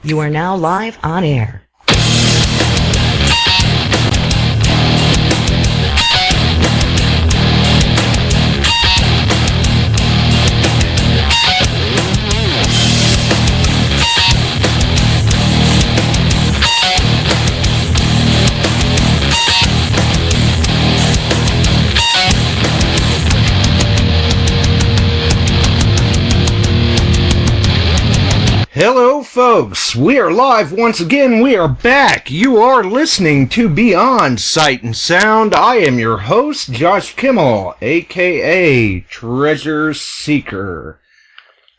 You are now live on air. Hello, folks. We are live once again. We are back. You are listening to Beyond Sight and Sound. I am your host, Josh Kimmel, a.k.a. Treasure Seeker.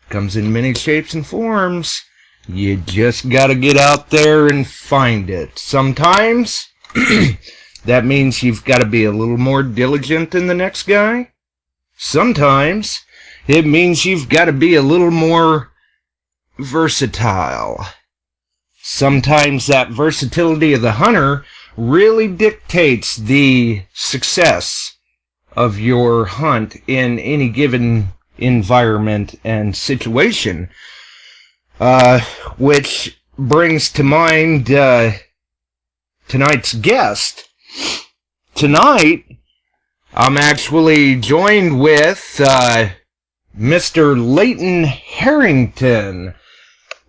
Comes in many shapes and forms. You just gotta get out there and find it. Sometimes, that means you've gotta be a little more diligent than the next guy. Sometimes, it means you've gotta be a little more versatile. Sometimes that versatility of the hunter really dictates the success of your hunt in any given environment and situation. Which brings to mind tonight's guest. Tonight, I'm actually joined with Mr. Leighton Harrington,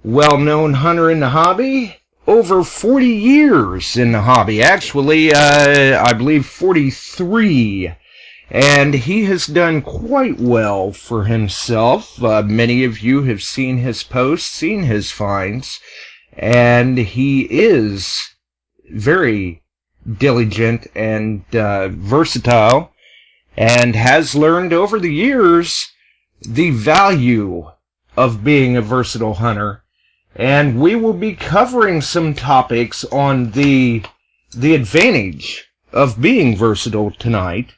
well-known hunter in the hobby, over 40 years in the hobby, actually, I believe 43, and he has done quite well for himself. Many of you have seen his posts, seen his finds, and he is very diligent and versatile, and has learned over the years the value of being a versatile hunter. And we will be covering some topics on the advantage of being versatile tonight.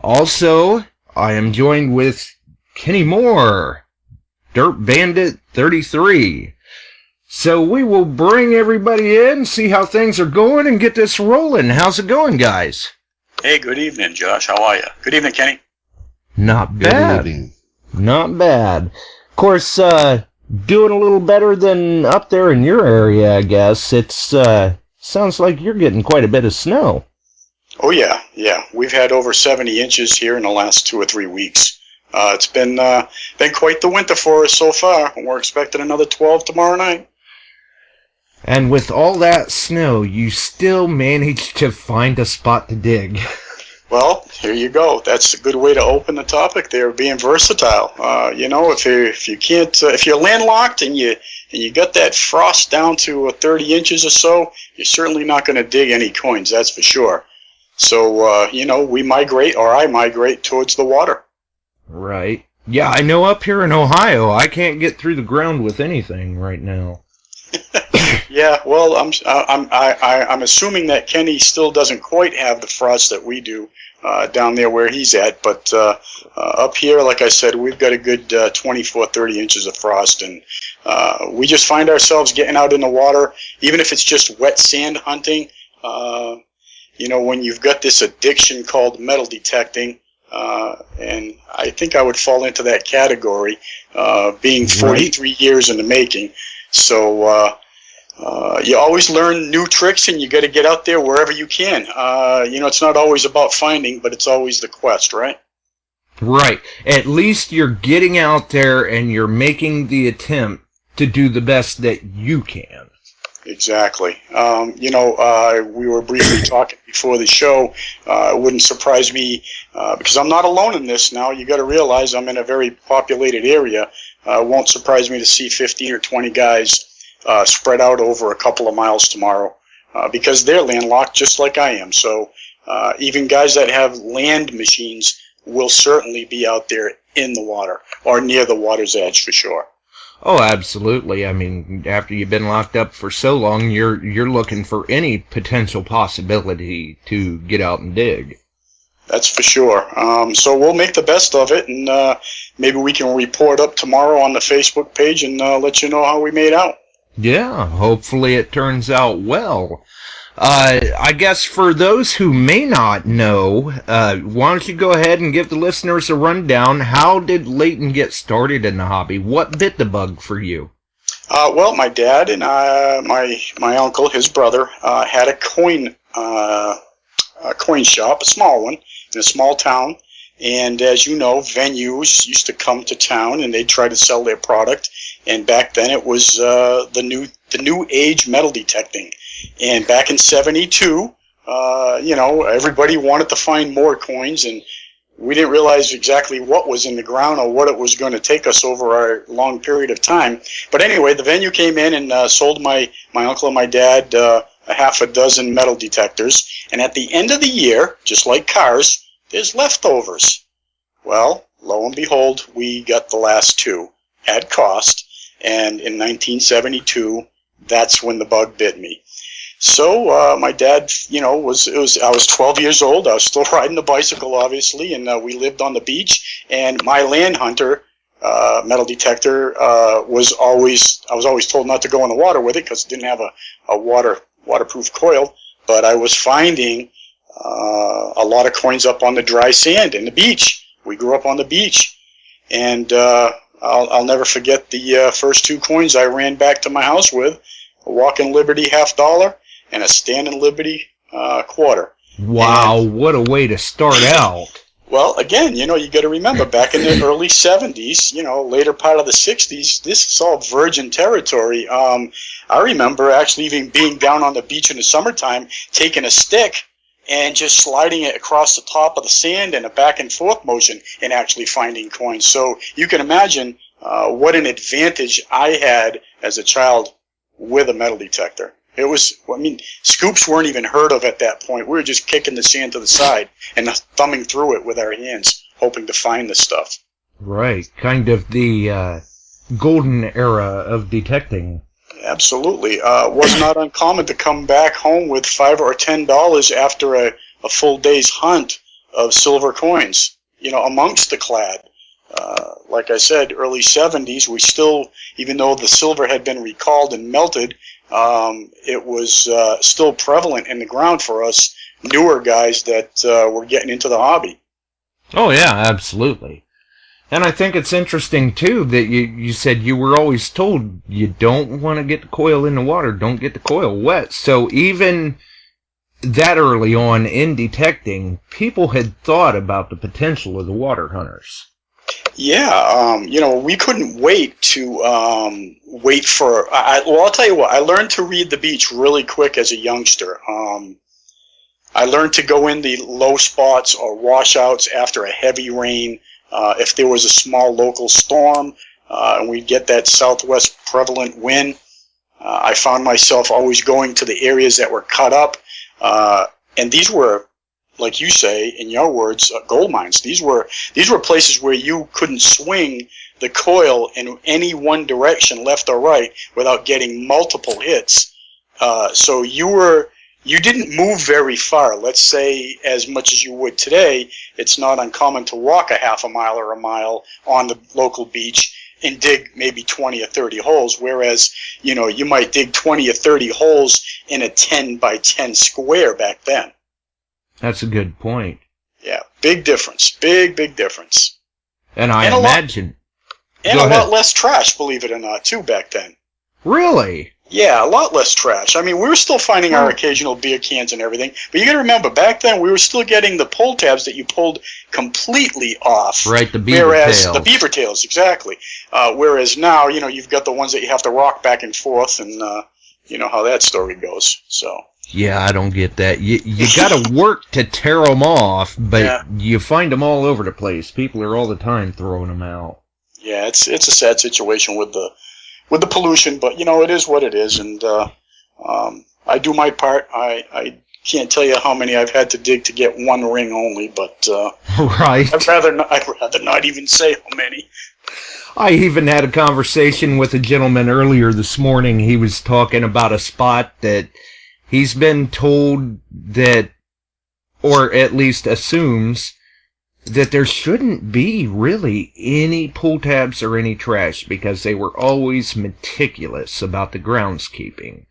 Also, I am joined with Kenny Moore, Dirt Bandit 33. So we will bring everybody in, see how things are going, and get this rolling. How's it going, guys? Hey, good evening, Josh. How are you? Good evening, Kenny. Not bad. Good evening. Not bad. Of course, doing a little better than up there in your area, I guess. It's sounds like you're getting quite a bit of snow. Oh, yeah. We've had over 70 inches here in the last 2 or 3 weeks. It's been quite the winter for us so far, and we're expecting another 12 tomorrow night. And with all that snow, you still managed to find a spot to dig. Well, here you go. That's a good way to open the topic there, being versatile. If you're landlocked and you got that frost down to 30 inches or so, you're certainly not going to dig any coins, that's for sure. So, I migrate towards the water. Right. Yeah, I know up here in Ohio, I can't get through the ground with anything right now. Yeah, well, I'm assuming that Kenny still doesn't quite have the frost that we do down there where he's at, but up here, like I said, we've got a good 24, 30 inches of frost, and we just find ourselves getting out in the water, even if it's just wet sand hunting. When you've got this addiction called metal detecting, and I think I would fall into that category, being 43 years in the making. So you always learn new tricks, and you got to get out there wherever you can. It's not always about finding, but it's always the quest, right? Right. At least you're getting out there and you're making the attempt to do the best that you can. Exactly. We were briefly talking before the show. It wouldn't surprise me, because I'm not alone in this now. You got to realize I'm in a very populated area. It won't surprise me to see 15 or 20 guys spread out over a couple of miles tomorrow, because they're landlocked just like I am. So even guys that have land machines will certainly be out there in the water or near the water's edge for sure. Oh, absolutely. I mean, after you've been locked up for so long, you're looking for any potential possibility to get out and dig. That's for sure. So we'll make the best of it, and maybe we can report up tomorrow on the Facebook page and let you know how we made out. Yeah, hopefully it turns out well. I guess for those who may not know, why don't you go ahead and give the listeners a rundown. How did Leighton get started in the hobby? What bit the bug for you? Well, my dad and my uncle, his brother, had a coin shop, a small one, in a small town. And as you know, venues used to come to town and they'd try to sell their product. And back then it was the new age metal detecting. And back in '72, everybody wanted to find more coins, and we didn't realize exactly what was in the ground or what it was going to take us over our long period of time. But anyway, the venue came in and sold my uncle and my dad a half a dozen metal detectors. And at the end of the year, just like cars, there's leftovers. Well, lo and behold, we got the last two at cost. And in 1972, that's when the bug bit me. So my dad, I was 12 years old. I was still riding the bicycle, obviously, and we lived on the beach. And my land hunter metal detector I was always told not to go in the water with it because it didn't have a waterproof coil. But I was finding a lot of coins up on the dry sand in the beach. We grew up on the beach, and I'll never forget the first two coins I ran back to my house with: a Walking Liberty $50 and a Standing Liberty quarter. Wow, what a way to start out. Well, again, you got to remember, back in the early '70s, later part of the '60s, this is all virgin territory. I remember actually even being down on the beach in the summertime, taking a stick and just sliding it across the top of the sand in a back and forth motion and actually finding coins. So you can imagine what an advantage I had as a child with a metal detector. It was, scoops weren't even heard of at that point. We were just kicking the sand to the side and thumbing through it with our hands, hoping to find the stuff. Right, kind of the golden era of detecting. Absolutely. Was not uncommon to come back home with $5 or $10 after a full day's hunt of silver coins, amongst the clad. Like I said, early '70s, we still, even though the silver had been recalled and melted, it was still prevalent in the ground for us newer guys that were getting into the hobby. Oh, yeah, absolutely. And I think it's interesting, too, that you said you were always told you don't want to get the coil in the water, don't get the coil wet. So even that early on in detecting, people had thought about the potential of the water hunters. Yeah, we couldn't wait to wait for. I'll tell you what. I learned to read the beach really quick as a youngster. I learned to go in the low spots or washouts after a heavy rain. If there was a small local storm and we'd get that southwest prevalent wind, I found myself always going to the areas that were cut up, and these were, like you say, in your words, gold mines. These were places where you couldn't swing the coil in any one direction, left or right, without getting multiple hits. So you didn't move very far. Let's say as much as you would today. It's not uncommon to walk a half a mile or a mile on the local beach and dig maybe 20 or 30 holes, whereas you might dig 20 or 30 holes in a 10 by 10 square back then. That's a good point. Yeah, big difference. Big difference. And I imagine. A lot less trash, believe it or not, too, back then. Really? Yeah, a lot less trash. We were still finding our occasional beer cans and everything, but you got to remember, back then we were still getting the pull tabs that you pulled completely off. Right, the beaver tails. The beaver tails, exactly. Whereas now, you've got the ones that you have to rock back and forth, and you know how that story goes. So. Yeah, I don't get that. You got to work to tear them off, but you find them all over the place. People are all the time throwing them out. Yeah, it's a sad situation with the pollution, but it is what it is, and I do my part. I can't tell you how many I've had to dig to get one ring only, but right. I'd rather not even say how many. I even had a conversation with a gentleman earlier this morning. He was talking about a spot that he's been told that, or at least assumes, that there shouldn't be really any pull tabs or any trash because they were always meticulous about the groundskeeping.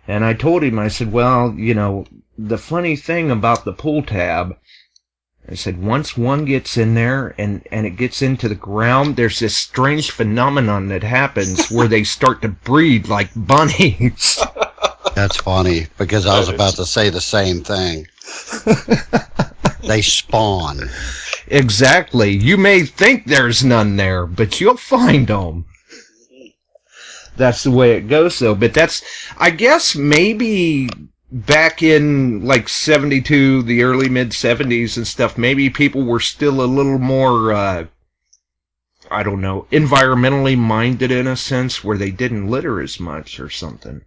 And I told him, I said, well, the funny thing about the pull tab I said, once one gets in there and it gets into the ground, there's this strange phenomenon that happens where they start to breed like bunnies. That's funny, because I was about to say the same thing. They spawn. Exactly. You may think there's none there, but you'll find them. That's the way it goes, though. But that's, I guess, maybe back in like 72, the early mid-70s and stuff, maybe people were still a little more, I don't know, environmentally minded in a sense, where they didn't litter as much or something.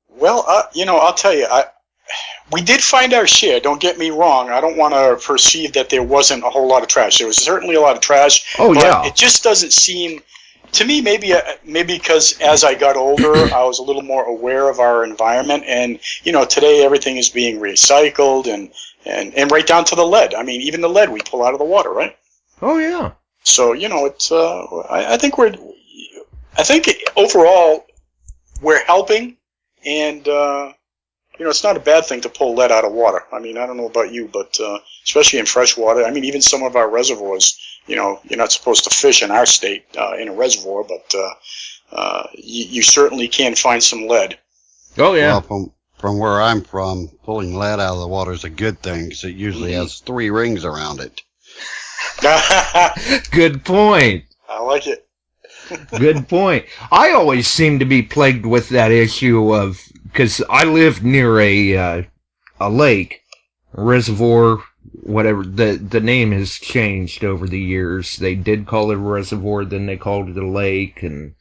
Well, I'll tell you, we did find our share, don't get me wrong. I don't want to perceive that there wasn't a whole lot of trash. There was certainly a lot of trash. Oh, but yeah. It just doesn't seem, to me, maybe because as I got older, I was a little more aware of our environment. And, today everything is being recycled and right down to the lead. I mean, even the lead we pull out of the water, right? Oh, yeah. So, it's, I think overall we're helping. And, it's not a bad thing to pull lead out of water. I mean, I don't know about you, but especially in fresh water. I mean, even some of our reservoirs, you're not supposed to fish in our state in a reservoir, but you certainly can find some lead. Oh, yeah. Well, from where I'm from, pulling lead out of the water is a good thing, because it usually has 3 rings around it. Good point. I like it. Good point. I always seem to be plagued with that issue of, because I live near a lake, a reservoir, whatever. The name has changed over the years. They did call it a reservoir, then they called it a lake, and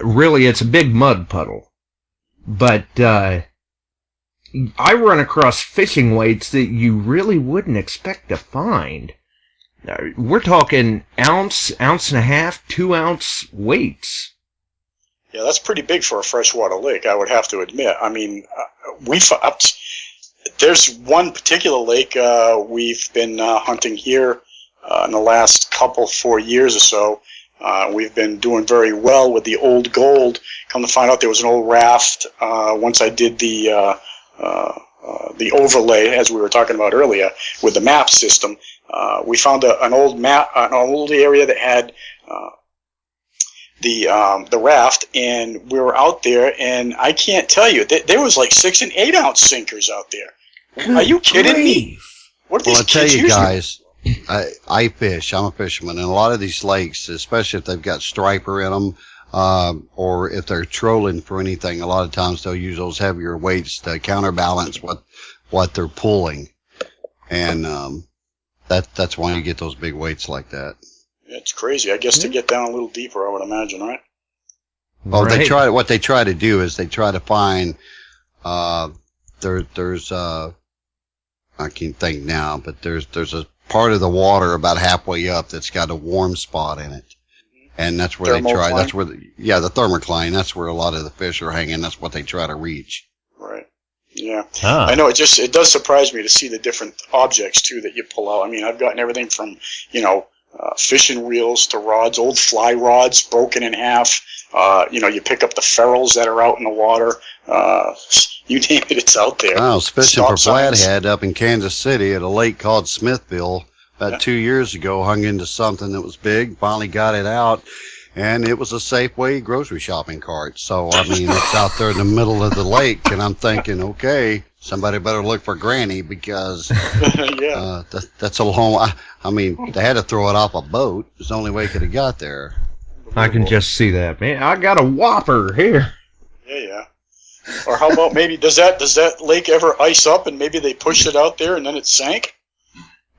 really it's a big mud puddle. But I run across fishing weights that you really wouldn't expect to find. We're talking ounce and a half, 2 ounce weights. Yeah, that's pretty big for a freshwater lake, I would have to admit. I mean, there's one particular lake we've been hunting here in the last 4 years or so. We've been doing very well with the old gold. Come to find out, there was an old raft. Once I did the overlay, as we were talking about earlier, with the map system, we found an old area that had the raft, and we were out there, and I can't tell you, there was like 6 and 8 ounce sinkers out there. Are you kidding me? What are these kids Well, I tell you using? guys, I fish. I'm a fisherman, and a lot of these lakes, especially if they've got striper in them, or if they're trolling for anything, a lot of times they'll use those heavier weights to counterbalance what they're pulling, and that's why you get those big weights like that. It's crazy. I guess to get down a little deeper, I would imagine, right? Well, Right. what they try to do is they try to find, there's I can't think now, but there's a part of the water about halfway up that's got a warm spot in it. And that's where Thermocline? that's where the thermocline, that's where a lot of the fish are hanging. That's what they try to reach. Right. Yeah. Ah. I know, it does surprise me to see the different objects, too, that you pull out. I mean, I've gotten everything from, fishing reels to rods, old fly rods broken in half. You pick up the ferrules that are out in the water. You name it, it's out there. I was fishing for Stop signs. flathead up in Kansas City at a lake called Smithville about 2 years ago. Hung into something that was big. Finally got it out, and it was a Safeway grocery shopping cart. So, I mean, it's out there in the middle of the lake, and I'm thinking, okay, somebody better look for Granny, because Yeah. that's a long. I mean, they had to throw it off a boat. It's the only way it could have got there. I can just see that, man. I got a whopper here. Yeah. Or how about maybe, does that lake ever ice up and maybe they pushed it out there and then it sank?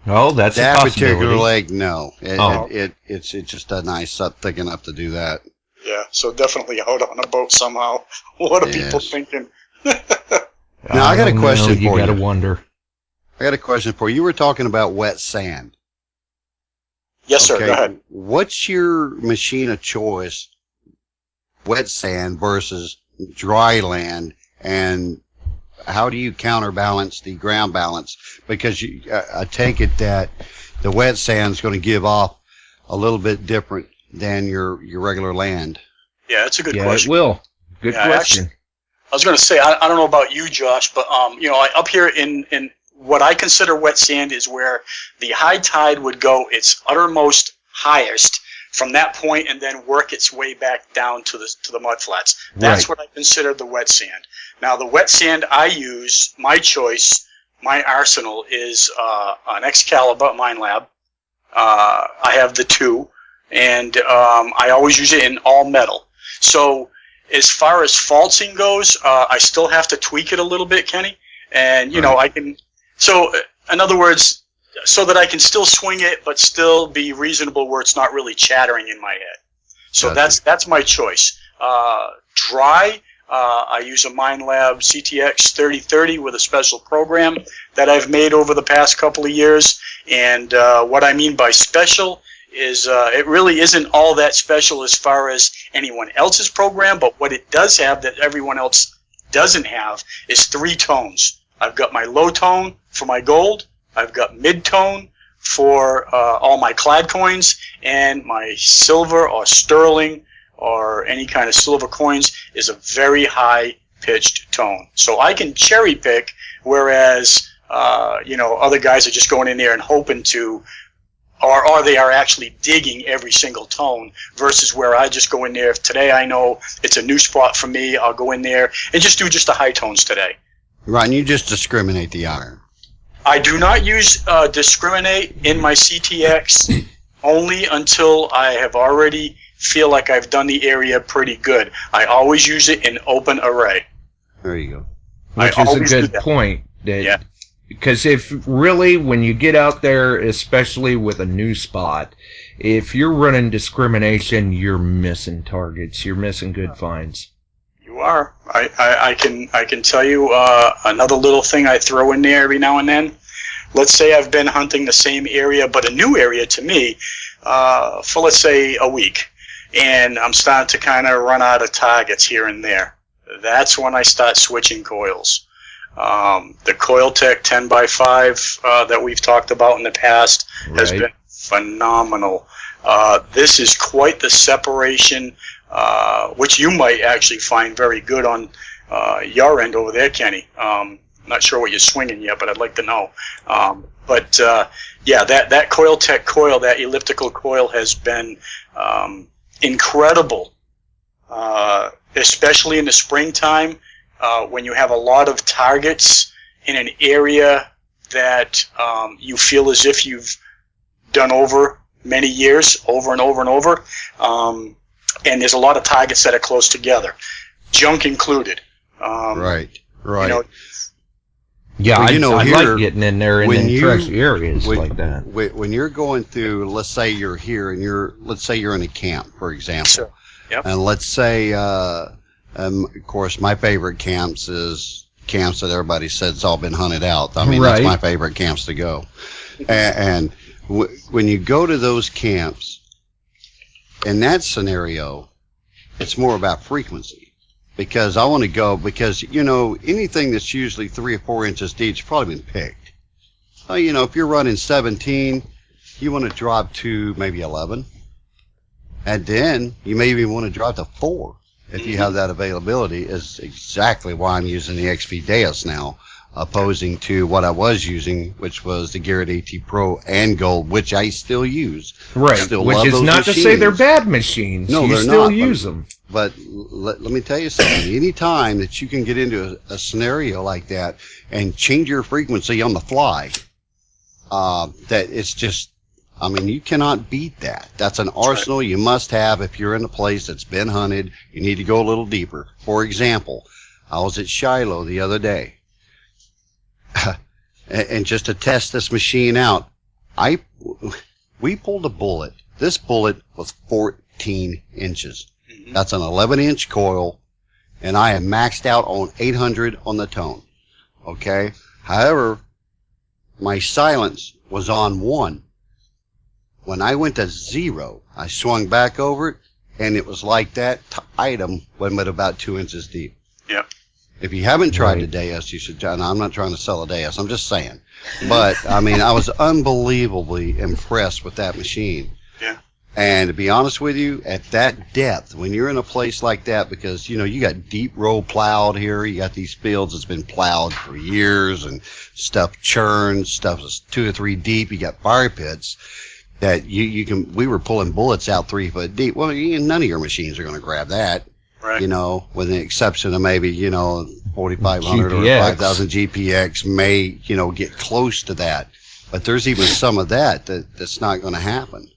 Oh, that's a That possibility. particular lake, no. Oh. It just doesn't ice up thick enough to do that. Yeah, so definitely out on a boat somehow. What are people Yes. thinking? Now, I got a don't question know. for You gotta you. wonder. I got a question for you. You were talking about wet sand. Yes, sir, Okay, go ahead. what's your machine of choice, wet sand versus dry land, and how do you counterbalance the ground balance? Because I take it that the wet sand is going to give off a little bit different than your regular land. Yeah, that's a good Yeah, question. it will. Good Yeah, question. I was going to say, I don't know about you, Josh, but up here in what I consider wet sand is where the high tide would go its uttermost highest from that point and then work its way back down to the mud flats. That's what I consider the wet sand. Now, the wet sand I use, my choice, my arsenal is an Excalibur Mine Lab. I have the 2, and I always use it in all metal. So as far as falsing goes, I still have to tweak it a little bit, Kenny. And, you know, I can... So, in other words, so that I can still swing it, but still be reasonable where it's not really chattering in my head. So that's my choice. Dry, I use a Mine Lab CTX 3030 with a special program that I've made over the past couple of years. And what I mean by special is it really isn't all that special as far as anyone else's program, but what it does have that everyone else doesn't have is 3 tones. I've got my low tone for my gold, I've got mid-tone for all my clad coins, and my silver or sterling or any kind of silver coins is a very high-pitched tone. So I can cherry pick, whereas you know, other guys are just going in there and hoping to, or they are actually digging every single tone, versus where I just go in there. If today I know it's a new spot for me, I'll go in there and just do just the high tones today. Right, and you just discriminate the iron. I do not use discriminate in my CTX only until I have already feel like I've done the area pretty good. I always use it in open array. There you go. Which is a good point. Yeah. Because if really, when you get out there, especially with a new spot, if you're running discrimination, you're missing targets. You're missing good finds. You are. I can tell you another little thing I throw in there every now and then. Let's say I've been hunting the same area, but a new area to me, for let's say a week, and I'm starting to kind of run out of targets here and there. That's when I start switching coils. The CoilTech 10x5 that we've talked about in the past has been phenomenal. This is quite the separation, which you might actually find very good on your end over there, Kenny. Not sure what you're swinging yet, but I'd like to know. Yeah, that CoilTech coil, that elliptical coil, has been incredible, especially in the springtime when you have a lot of targets in an area that you feel as if you've done over many years, over and over and over, and there's a lot of targets that are close together, junk included. Right. You know, yeah, well, I here, like getting in there and in fresh areas like that. When you're going through, let's say you're here and let's say you're in a camp, for example. Sure. Yep. And let's say, of course, my favorite camps is camps that everybody says all been hunted out. I mean, that's my favorite camps to go. And when you go to those camps, in that scenario, it's more about frequency. Because I want to go, because, you know, anything that's usually 3 or 4 inches deep has probably been picked. So, you know, if you're running 17, you want to drop to maybe 11. And then you may even want to drop to 4 if you have that availability. Is exactly why I'm using the XP Deus now, opposing to what I was using, which was the Garrett AT Pro and Gold, which I still use. Right, still which love is those not machines. to say they're bad machines. No, you they're still not, use them. But let me tell you something. Any time that you can get into a scenario like that and change your frequency on the fly, that it's just, I mean, you cannot beat that. That's an arsenal you must have if you're in a place that's been hunted. You need to go a little deeper. For example, I was at Shiloh the other day, and just to test this machine out, we pulled a bullet. This bullet was 14 inches. That's an 11-inch coil, and I am maxed out on 800 on the tone. Okay? However, my silence was on 1. When I went to 0, I swung back over it, and it was like that item went about 2 inches deep. Yep. If you haven't tried the Deus, you should. And I'm not trying to sell a Deus. I'm just saying. But I mean, I was unbelievably impressed with that machine. Yeah. And to be honest with you, at that depth, when you're in a place like that, because, you know, you got deep row plowed here, you got these fields that's been plowed for years and stuff churns, stuff is 2 or 3 deep, you got fire pits that you can, we were pulling bullets out 3 foot deep. Well, none of your machines are going to grab that, Right. you know, with the exception of maybe, you know, 4500 GPX. or 5000 GPX may, you know, get close to that. But there's even some of that's not going to happen.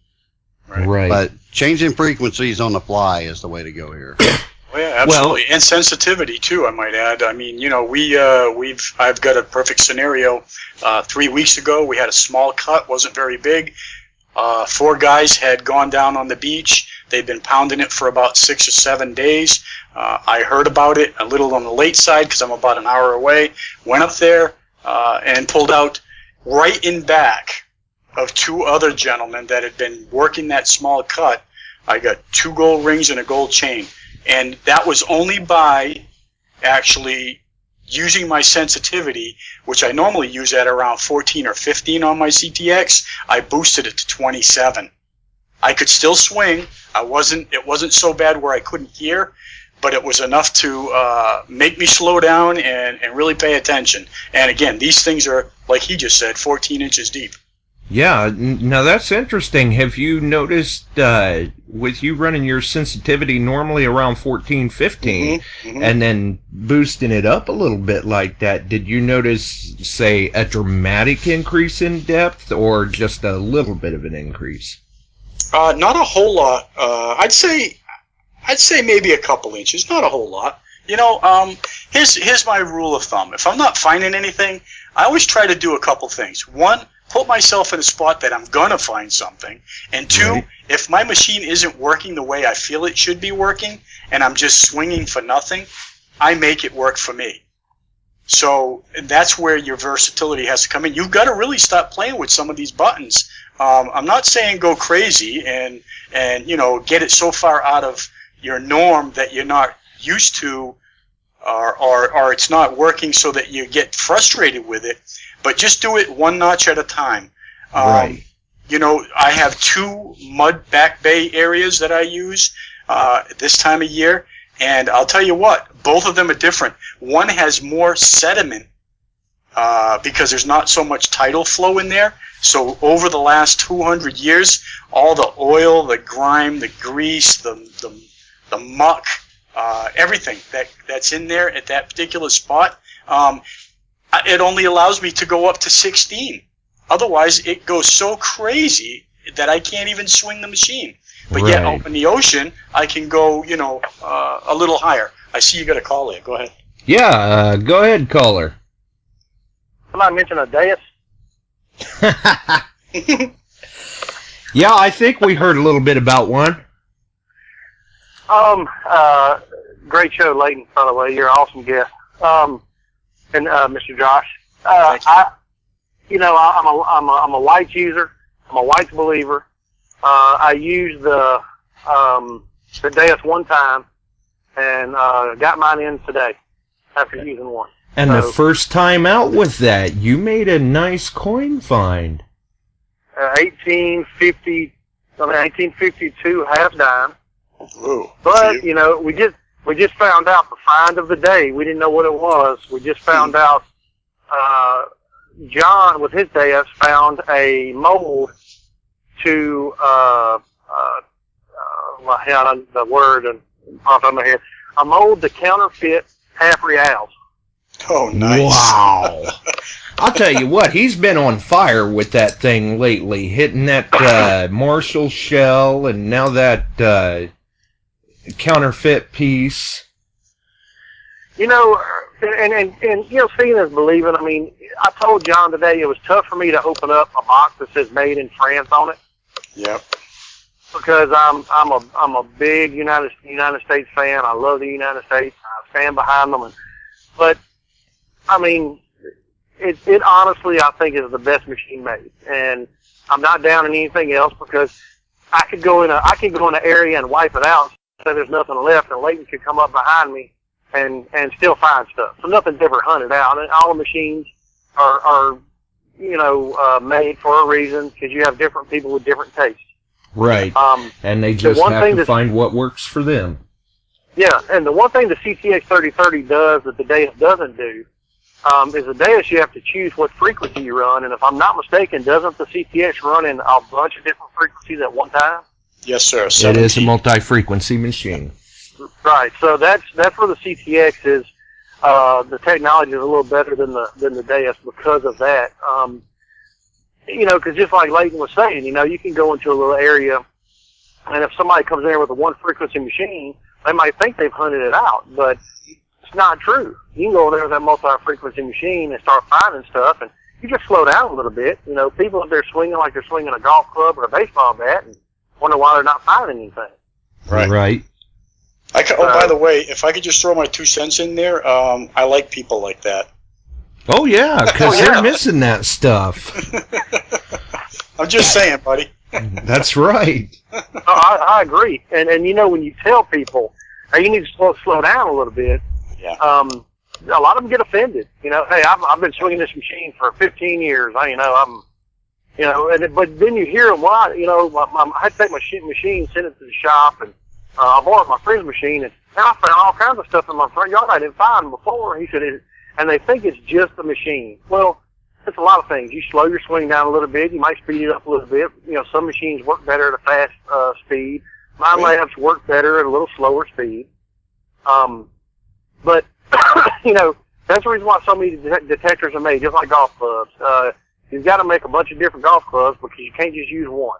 Right. But changing frequencies on the fly is the way to go here. Oh, yeah, absolutely. And sensitivity too, I might add. I mean, you know, I've got a perfect scenario. 3 weeks ago, we had a small cut, wasn't very big. 4 guys had gone down on the beach. They'd been pounding it for about 6 or 7 days. I heard about it a little on the late side because I'm about an hour away. Went up there and pulled out right in back of 2 other gentlemen that had been working that small cut. I got 2 gold rings and a gold chain. And that was only by actually using my sensitivity, which I normally use at around 14 or 15 on my CTX. I boosted it to 27. I could still swing. It wasn't so bad where I couldn't hear, but it was enough to make me slow down and really pay attention. And again, these things are, like he just said, 14 inches deep. Yeah, now that's interesting. Have you noticed, with you running your sensitivity normally around 14, 15, and then boosting it up a little bit like that, did you notice, say, a dramatic increase in depth or just a little bit of an increase? Not a whole lot. I'd say maybe a couple inches, not a whole lot. You know, here's my rule of thumb. If I'm not finding anything, I always try to do a couple things. One, put myself in a spot that I'm going to find something. And 2, Right. If my machine isn't working the way I feel it should be working, and I'm just swinging for nothing, I make it work for me. So that's where your versatility has to come in. You've got to really stop playing with some of these buttons. I'm not saying go crazy and you know, get it so far out of your norm that you're not used to, or it's not working so that you get frustrated with it. But just do it 1 notch at a time. Right. You know, I have 2 mud back bay areas that I use this time of year, and I'll tell you what, both of them are different. One has more sediment because there's not so much tidal flow in there. So over the last 200 years, all the oil, the grime, the grease, the muck, everything that's in there at that particular spot, it only allows me to go up to 16. Otherwise, it goes so crazy that I can't even swing the machine. But yet, Right. out in the ocean, I can go, you know, a little higher. I see you got a call there. Go ahead. Yeah, go ahead, caller. Somebody mentioned a dais. Yeah, I think we heard a little bit about one. Great show, Leighton, by the way. You're an awesome guest. And Mr. Josh. Thank you. I'm a white user. I'm a white believer. I used the dais one time and got mine in today after using one. And the So, first time out with that, you made a nice coin find. 1852 half dime. Ooh, But you know, we just found out the find of the day. We didn't know what it was. We just found out. John, with his dais, found a mold to the word and popped on my head. A mold to counterfeit half reals. Oh, nice. Wow. I'll tell you what, he's been on fire with that thing lately, hitting that Marshall shell and now that counterfeit piece. You know, and you know, seeing is believing. I mean, I told John today it was tough for me to open up a box that says "Made in France" on it. Yep. Because I'm a big United States fan. I love the United States. I stand behind them. But I mean, it honestly I think is the best machine made. And I'm not down in anything else because I could go in an area and wipe it out so there's nothing left, and Leighton could come up behind me and still find stuff. So nothing's ever hunted out. And all the machines are made for a reason because you have different people with different tastes. Right. And they the just one have thing to that- find what works for them. Yeah, and the one thing the CTX 3030 does that the Deus doesn't do is the Deus you have to choose what frequency you run, and if I'm not mistaken, doesn't the CTX run in a bunch of different frequencies at one time? Yes, sir. It is a multi-frequency machine. Right. So that's where the CTX is. The technology is a little better than the Deus because of that. Because just like Leighton was saying, you can go into a little area, and if somebody comes in there with a one frequency machine, they might think they've hunted it out, but it's not true. You can go in there with that multi-frequency machine and start finding stuff, and you just slow down a little bit. People if they're swinging like they're swinging a golf club or a baseball bat, and wonder why they're not finding anything. Right. By the way, if I could just throw my 2 cents in there, I like people like that. Oh, yeah, because they're missing that stuff. I'm just saying, buddy. That's right. I agree. And when you tell people, hey, you need to slow down a little bit, a lot of them get offended. Hey, I've been swinging this machine for 15 years. But then you hear them, why, I had to take my machine, send it to the shop, and I borrowed my friend's machine, and now I found all kinds of stuff in my front yard I didn't find before. He said, and they think it's just the machine. Well, it's a lot of things. You slow your swing down a little bit. You might speed it up a little bit. Some machines work better at a fast speed. My labs work better at a little slower speed. But that's the reason why so many detectors are made, just like golf clubs. You've got to make a bunch of different golf clubs because you can't just use one.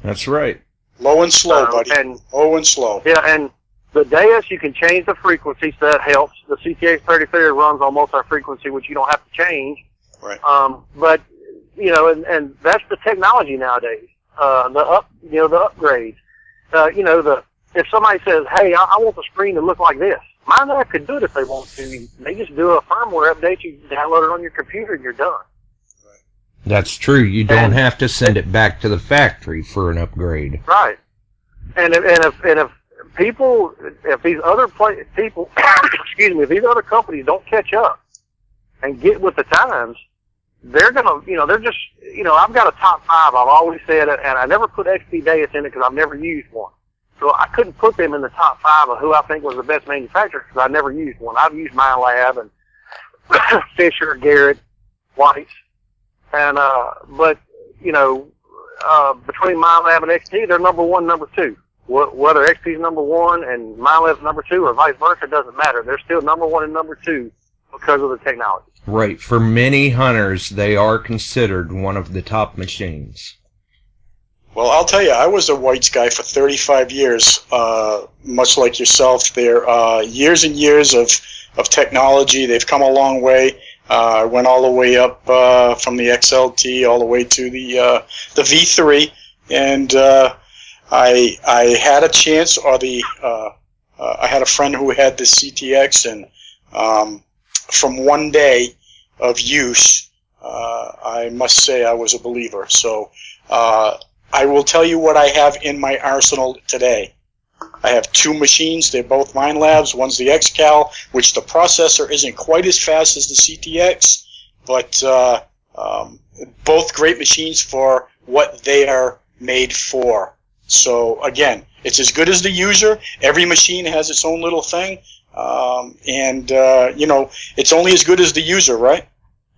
That's right. Low and slow, buddy. Low and slow. Yeah, and the Deus, you can change the frequency, so that helps. The CTX 3030 runs on multi-frequency, which you don't have to change. Right. But and that's the technology nowadays. The upgrades. If somebody says, "Hey, I want the screen to look like this," MindLab could do it if they want to. They just do a firmware update. You download it on your computer, and you're done. That's true. You don't have to send it back to the factory for an upgrade. Right. And if these other people, excuse me, if these other companies don't catch up and get with the times, they're gonna, they're just, I've got a top 5. I've always said it, and I never put XP Deus in it because I've never used one. So I couldn't put them in the top 5 of who I think was the best manufacturer because I never used one. I've used MindLab and Fisher, Garrett, White's. And, between MindLab and XP, they're number 1, number 2. Whether XP's number 1 and MindLab's number 2 or vice versa, doesn't matter. They're still number 1 and number 2 because of the technology. Right. For many hunters, they are considered one of the top machines. Well, I'll tell you, I was a White's guy for 35 years, much like yourself. They're years and years of technology. They've come a long way. I went all the way up from the XLT all the way to the V3, and I had a chance, I had a friend who had the CTX, and from one day of use, I must say I was a believer. So I will tell you what I have in my arsenal today. I have 2 machines. They're both MindLabs. One's the XCal, which the processor isn't quite as fast as the CTX, but both great machines for what they are made for. So again, it's as good as the user. Every machine has its own little thing, and it's only as good as the user, right?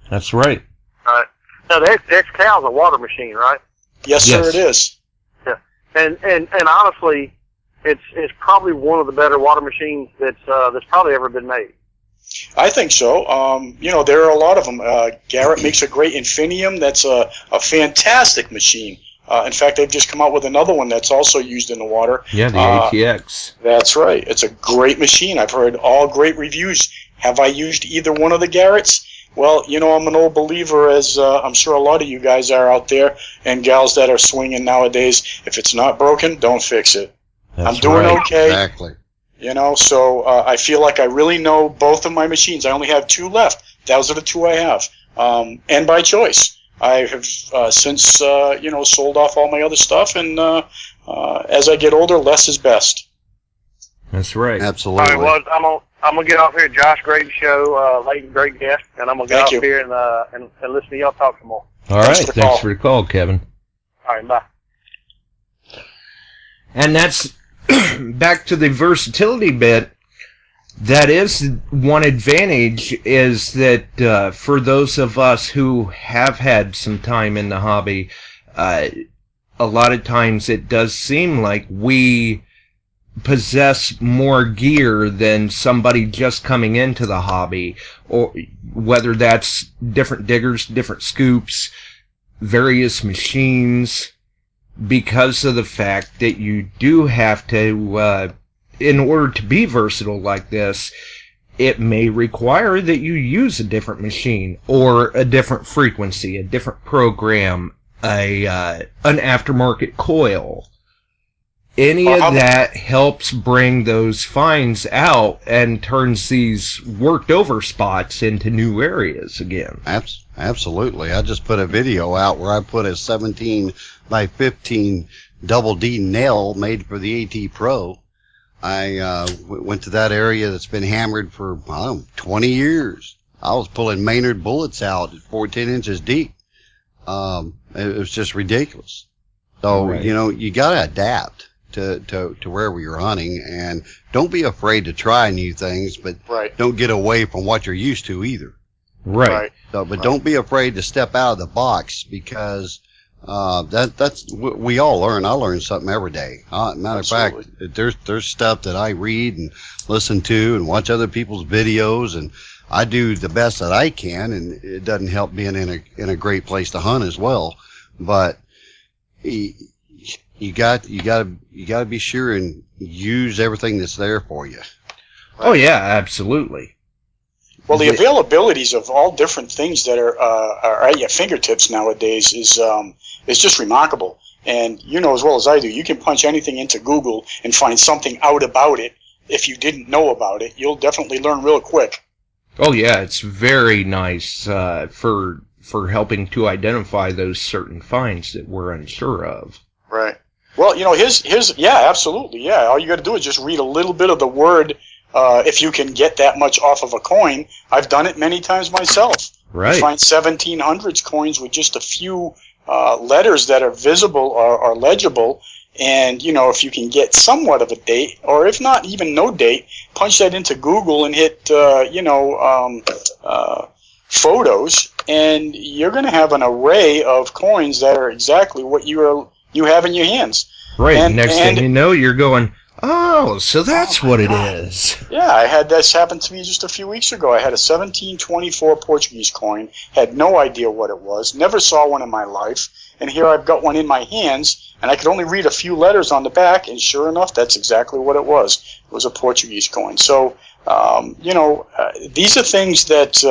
That's right. Right. Now the XCal is a water machine, right? Yes, sir, it is. Yeah, and honestly, it's probably one of the better water machines that's probably ever been made. I think so. There are a lot of them. Garrett makes a great Infinium. That's a fantastic machine. In fact, they've just come out with another one that's also used in the water. Yeah, the ATX. That's right. It's a great machine. I've heard all great reviews. Have I used either one of the Garretts? Well, I'm an old believer, as I'm sure a lot of you guys are out there, and gals that are swinging nowadays. If it's not broken, don't fix it. That's I'm doing right. okay. Exactly. So I feel like I really know both of my machines. I only have 2 left. Those are the 2 I have, and by choice. I have since sold off all my other stuff, and as I get older, less is best. That's right. Absolutely. All right, well, I'm gonna get off here. Josh, great show. Leighton, great guest, and I'm gonna get off here and listen to y'all talk some more. All right. Thanks for the call, Kevin. All right, bye. And that's back to the versatility bit. That is one advantage, is that for those of us who have had some time in the hobby, a lot of times it does seem like we possess more gear than somebody just coming into the hobby, or whether that's different diggers, different scoops, various machines, because of the fact that you do have to, in order to be versatile like this, it may require that you use a different machine, or a different frequency, a different program, an aftermarket coil. Any of that helps bring those finds out and turns these worked over spots into new areas again. Absolutely. I just put a video out where I put a 17 by 15 double D nail made for the AT Pro. I went to that area that's been hammered for 20 years. I was pulling Maynard bullets out at 14 inches deep. It was just ridiculous. So, right. You got to adapt to wherever you're hunting, and don't be afraid to try new things, but don't get away from what you're used to either. Right. So, but don't be afraid to step out of the box, because that's we all learn. I learn something every day. Matter of fact, there's stuff that I read and listen to and watch other people's videos, and I do the best that I can, and it doesn't help being in a great place to hunt as well. But you got to be sure and use everything that's there for you. Oh yeah, absolutely. Well, the availabilities of all different things that are at your fingertips nowadays is just remarkable. And you know as well as I do, you can punch anything into Google and find something out about it. If you didn't know about it, you'll definitely learn real quick. Oh yeah, it's very nice for helping to identify those certain finds that we're unsure of. Right. Well, yeah, absolutely, yeah. All you got to do is just read a little bit of the word. If you can get that much off of a coin, I've done it many times myself. Right. You find 1700s coins with just a few letters that are visible or legible, and if you can get somewhat of a date, or if not even no date, punch that into Google and hit photos, and you're going to have an array of coins that are exactly what you have in your hands. Right. And next thing you know, you're going, oh, so that's what it is. Yeah, I had this happen to me just a few weeks ago. I had a 1724 Portuguese coin, had no idea what it was, never saw one in my life, and here I've got one in my hands, and I could only read a few letters on the back, and sure enough, that's exactly what it was. It was a Portuguese coin. So, these are things that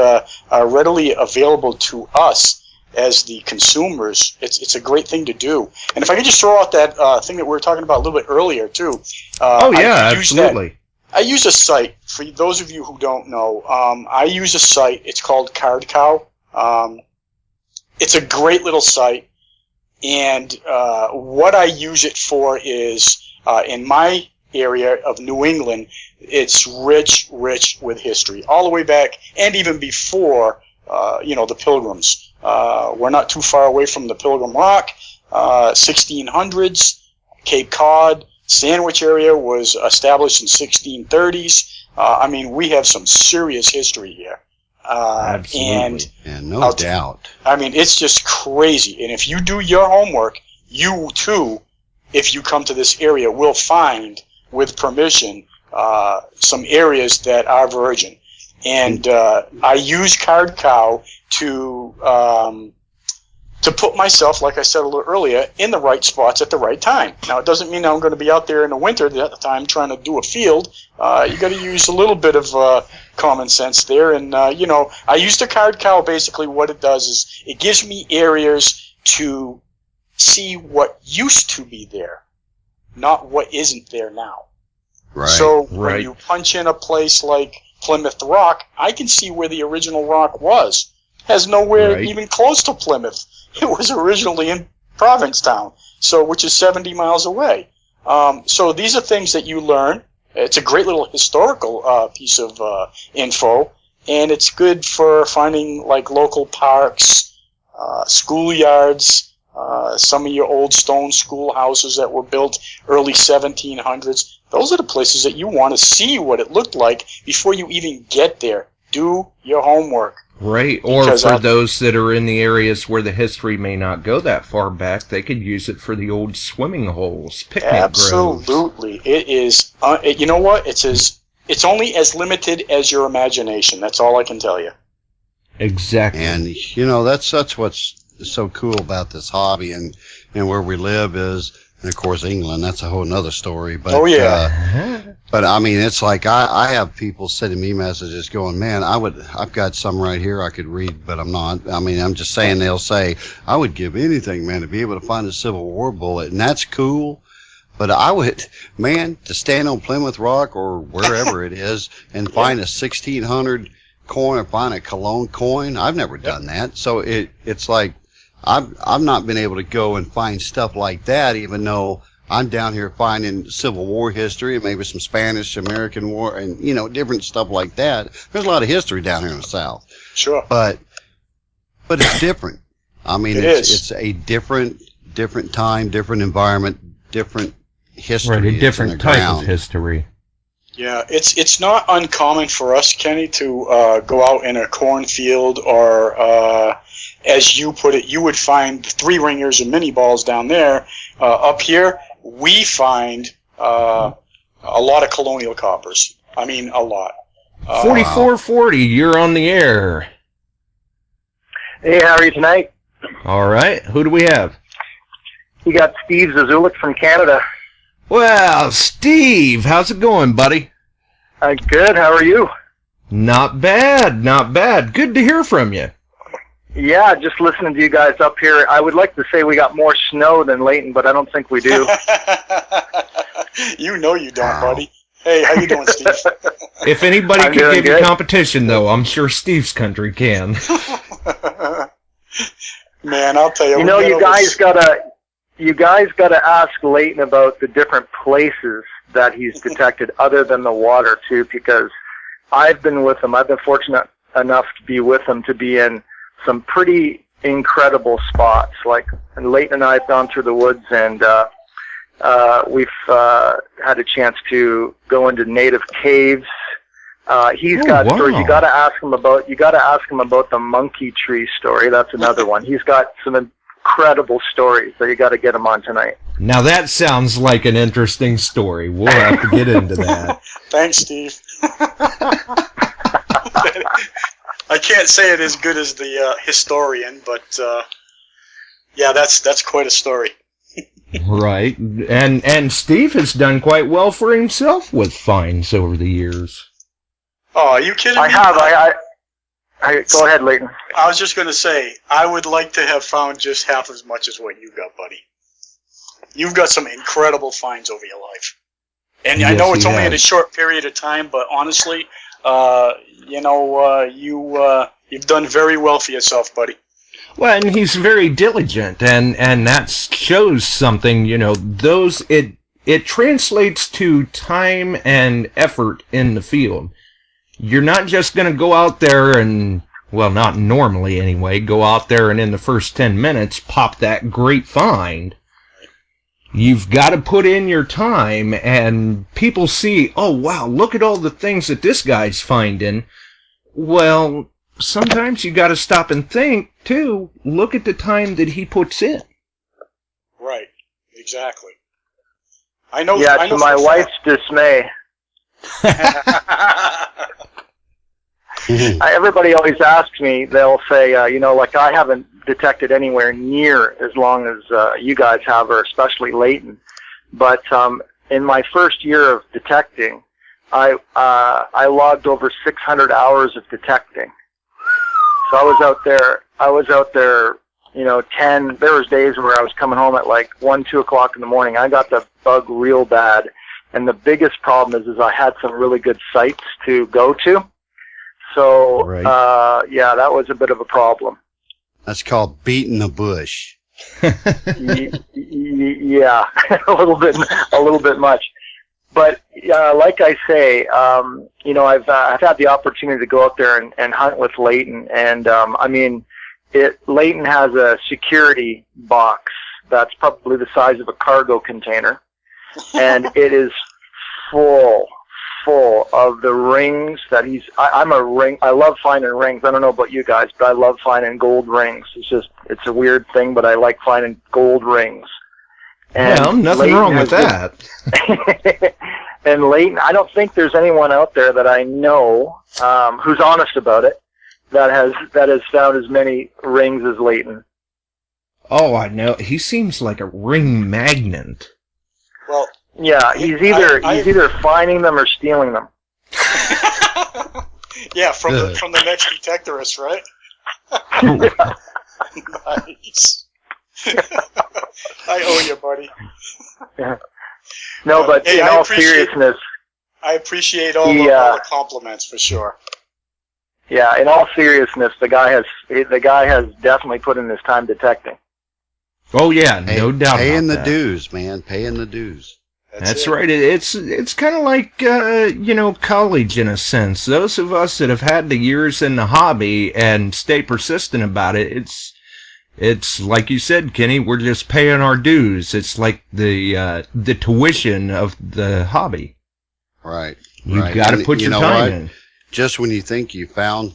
are readily available to us as the consumers. It's a great thing to do. And if I could just throw out that thing that we were talking about a little bit earlier too. Absolutely. I use a site, for those of you who don't know, I use a site, it's called Card Cow. It's a great little site, and what I use it for is, in my area of New England, it's rich with history, all the way back, and even before, the Pilgrims. We're not too far away from the Pilgrim Rock, 1600s, Cape Cod, Sandwich area was established in 1630s. We have some serious history here. Absolutely. And no doubt. It's just crazy. And if you do your homework, you too, if you come to this area, will find, with permission, some areas that are virgin. And I use Card Cow to put myself, like I said a little earlier, in the right spots at the right time. Now, it doesn't mean I'm going to be out there in the winter at the time trying to do a field. You got to use a little bit of common sense there. And, I use the Card Cow. Basically, what it does is it gives me areas to see what used to be there, not what isn't there now. Right. So when you punch in a place like Plymouth Rock, I can see where the original rock was. Has nowhere even close to Plymouth. It was originally in Provincetown, which is 70 miles away. So these are things that you learn. It's a great little historical piece of info, and it's good for finding like local parks, schoolyards, some of your old stone schoolhouses that were built early 1700s. Those are the places that you want to see what it looked like before you even get there. Do your homework. Right, or for those that are in the areas where the history may not go that far back, they could use it for the old swimming holes, picnic groves. Absolutely. It is, you know what? It's only as limited as your imagination. That's all I can tell you. Exactly. And, you know, that's what's so cool about this hobby and where we live is, and of course England, that's a whole nother story. But, oh, yeah. But I mean, it's like I have people sending me messages going, man, I've got some right here I could read, but I'm not. I mean, I'm just saying they'll say, I would give anything, man, to be able to find a Civil War bullet. And that's cool. But I would, man, to stand on Plymouth Rock or wherever it is and find a 1600 coin or find a Cologne coin, I've never done that. So it's like I've not been able to go and find stuff like that, even though I'm down here finding Civil War history and maybe some Spanish American War and, you know, different stuff like that. There's a lot of history down here in the South. Sure. But it's different. I mean, it's a different time, different environment, different history. Right, a different type of history. Yeah, it's not uncommon for us, Kenny, to go out in a cornfield or, as you put it, you would find 3-ringers and mini balls down there. Up here, we find a lot of colonial coppers. I mean, a lot. 4440, you're on the air. Hey, how are you tonight? All right, who do we have? You got Steve Zazulik from Canada. Well, Steve, how's it going, buddy? Good, how are you? Not bad, not bad. Good to hear from you. Yeah, just listening to you guys up here. I would like to say we got more snow than Leighton, but I don't think we do. You know you don't, buddy. Hey, how you doing, Steve? If anybody can give you competition, though, I'm sure Steve's country can. Man, I'll tell you. You know, you guys gotta ask Leighton about the different places that he's detected other than the water too, because I've been with him. I've been fortunate enough to be with him to be in some pretty incredible spots. Like, and Leighton and I have gone through the woods, and we've had a chance to go into native caves. He's got stories. You got to ask him about the monkey tree story. That's another one. He's got some incredible stories, so you got to get him on tonight. Now that sounds like an interesting story. We'll have to get into that. Thanks, Steve. I can't say it as good as the historian, but yeah, that's quite a story. Right, and Steve has done quite well for himself with finds over the years. Oh, are you kidding me? I have. I go ahead, Leighton. I was just going to say, I would like to have found just half as much as what you got, buddy. You've got some incredible finds over your life. And yes, I know it's only in a short period of time, but honestly, you know, you've done very well for yourself, buddy. Well, and he's very diligent, and that shows something, you know, it translates to time and effort in the field. You're not just going to go out there and, well, not normally anyway, go out there and in the first 10 minutes pop that great find. You've got to put in your time, and people see, oh, wow, look at all the things that this guy's finding. Well, sometimes you got to stop and think, too. Look at the time that he puts in. Right, exactly. I know. Yeah, to my wife's dismay. Everybody always asks me, they'll say, you know, like I haven't detected anywhere near as long as you guys have, or especially Leighton. But in my first year of detecting, I logged over 600 hours of detecting. So I was out there, you know, there was days where I was coming home at like 1, 2 o'clock in the morning. I got the bug real bad. And the biggest problem is I had some really good sites to go to. So, right. Yeah, that was a bit of a problem. That's called beating the bush. Yeah, a little bit much. But like I say, you know, I've had the opportunity to go out there and hunt with Leighton, and I mean, Leighton has a security box that's probably the size of a cargo container, and it is full of the rings that I love finding rings. I don't know about you guys, but I love finding gold rings. It's a weird thing, but I like finding gold rings. And well, nothing Leighton wrong with that. And Leighton, I don't think there's anyone out there that I know who's honest about it that has found as many rings as Leighton. Oh, I know. He seems like a ring magnet. Well, yeah, he's either finding them or stealing them. yeah, from the next detectorist, right? Nice. I owe you, buddy. Yeah. No, but hey, in all seriousness, I appreciate all the compliments for sure. Yeah, in all seriousness, the guy has definitely put in his time detecting. Oh yeah, no doubt. Paying about the that. dues, man. Paying the dues. That's right. It's kind of like college in a sense. Those of us that have had the years in the hobby and stay persistent about it, it's like you said, Kenny. We're just paying our dues. It's like the tuition of the hobby. Right. You've got to put your time in. Just when you think you found,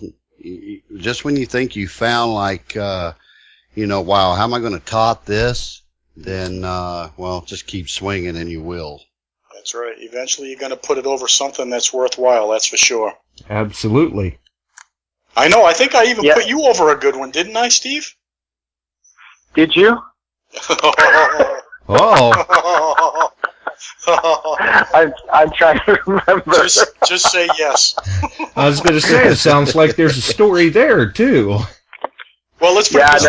like, wow, how am I going to tot this? Then, just keep swinging and you will. That's right. Eventually you're going to put it over something that's worthwhile, that's for sure. Absolutely. I know. I think I even put you over a good one, didn't I, Steve? Did you? Oh. I'm trying to remember. Just say yes. I was going to say, it sounds like there's a story there, too. Well, let's put this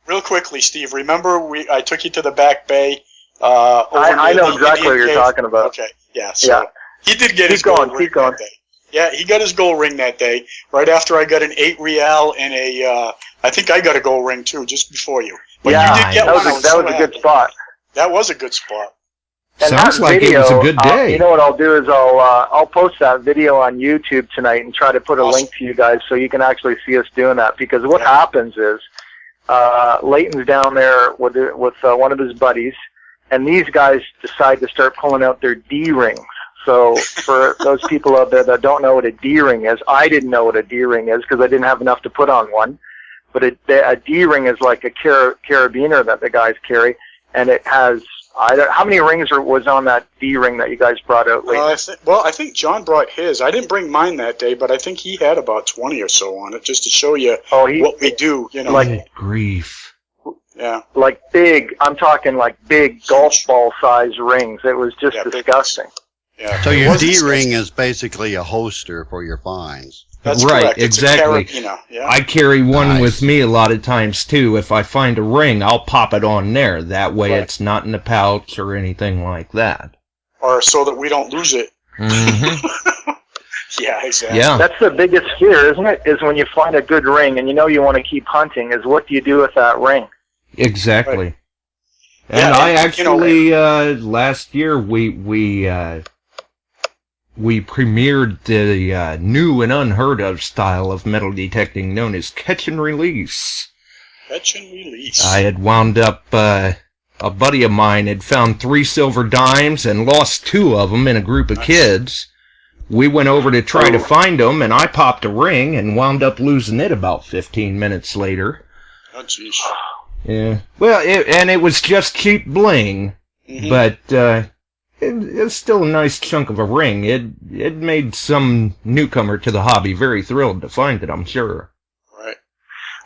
real quickly, Steve. Remember, I took you to the back bay. I know exactly what you're talking about. Okay, yeah. So he did get his gold ring that day. Yeah, he got his gold ring that day. Right after I got an 8 real and I think I got a gold ring too, just before you. But you did get one. That was a good spot. That was a good spot. And sounds like it was a good day. You know what I'll do is I'll post that video on YouTube tonight and try to put a link to you guys so you can actually see us doing that. Because what happens is Leighton's down there with one of his buddies, and these guys decide to start pulling out their D rings. So for those people out there that don't know what a D ring is, I didn't know what a D ring is because I didn't have enough to put on one. But a D ring is like a carabiner that the guys carry, and it has. How many rings was on that D ring that you guys brought out lately? I think John brought his. I didn't bring mine that day, but I think he had about 20 or so on it, just to show you what we do. Like grief. Yeah. Like big. I'm talking like big golf ball size rings. It was just disgusting. Yeah. So your D ring is basically a holster for your finds. That's right, correct. exactly. I carry one with me a lot of times too. If I find a ring, I'll pop it on there. That way it's not in a pouch or anything like that. Or so that we don't lose it. Mm-hmm. Yeah, exactly. Yeah. That's the biggest fear, isn't it? Is when you find a good ring and you know you want to keep hunting, is what do you do with that ring? Exactly. Right. And I actually, last year, we premiered the new and unheard of style of metal detecting known as catch and release. Catch and release. I had wound up, a buddy of mine had found 3 silver dimes and lost 2 of them in a group of kids. We went over to try to find them, and I popped a ring and wound up losing it about 15 minutes later. Oh, jeez. Yeah. Well, it was just cheap bling, but it's still a nice chunk of a ring. It made some newcomer to the hobby very thrilled to find it, I'm sure. Right.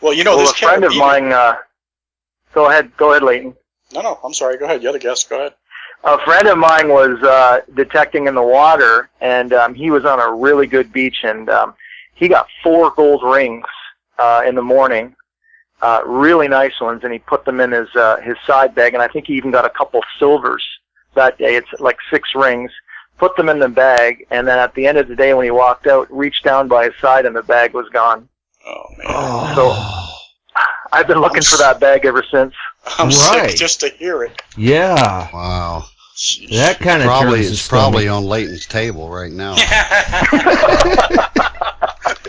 Well, this a friend of mine. Go ahead, Leighton. No, I'm sorry. Go ahead. You're the guest. Go ahead. A friend of mine was detecting in the water, and he was on a really good beach, and he got 4 gold rings in the morning. Really nice ones, and he put them in his side bag, and I think he even got a couple silvers that day. It's like 6 rings. Put them in the bag, and then at the end of the day when he walked out, reached down by his side, and the bag was gone. Oh, man. So I've been looking for that bag ever since. I'm sick just to hear it. Yeah. Wow. Jeez. That kind of It's probably on Leighton's table right now.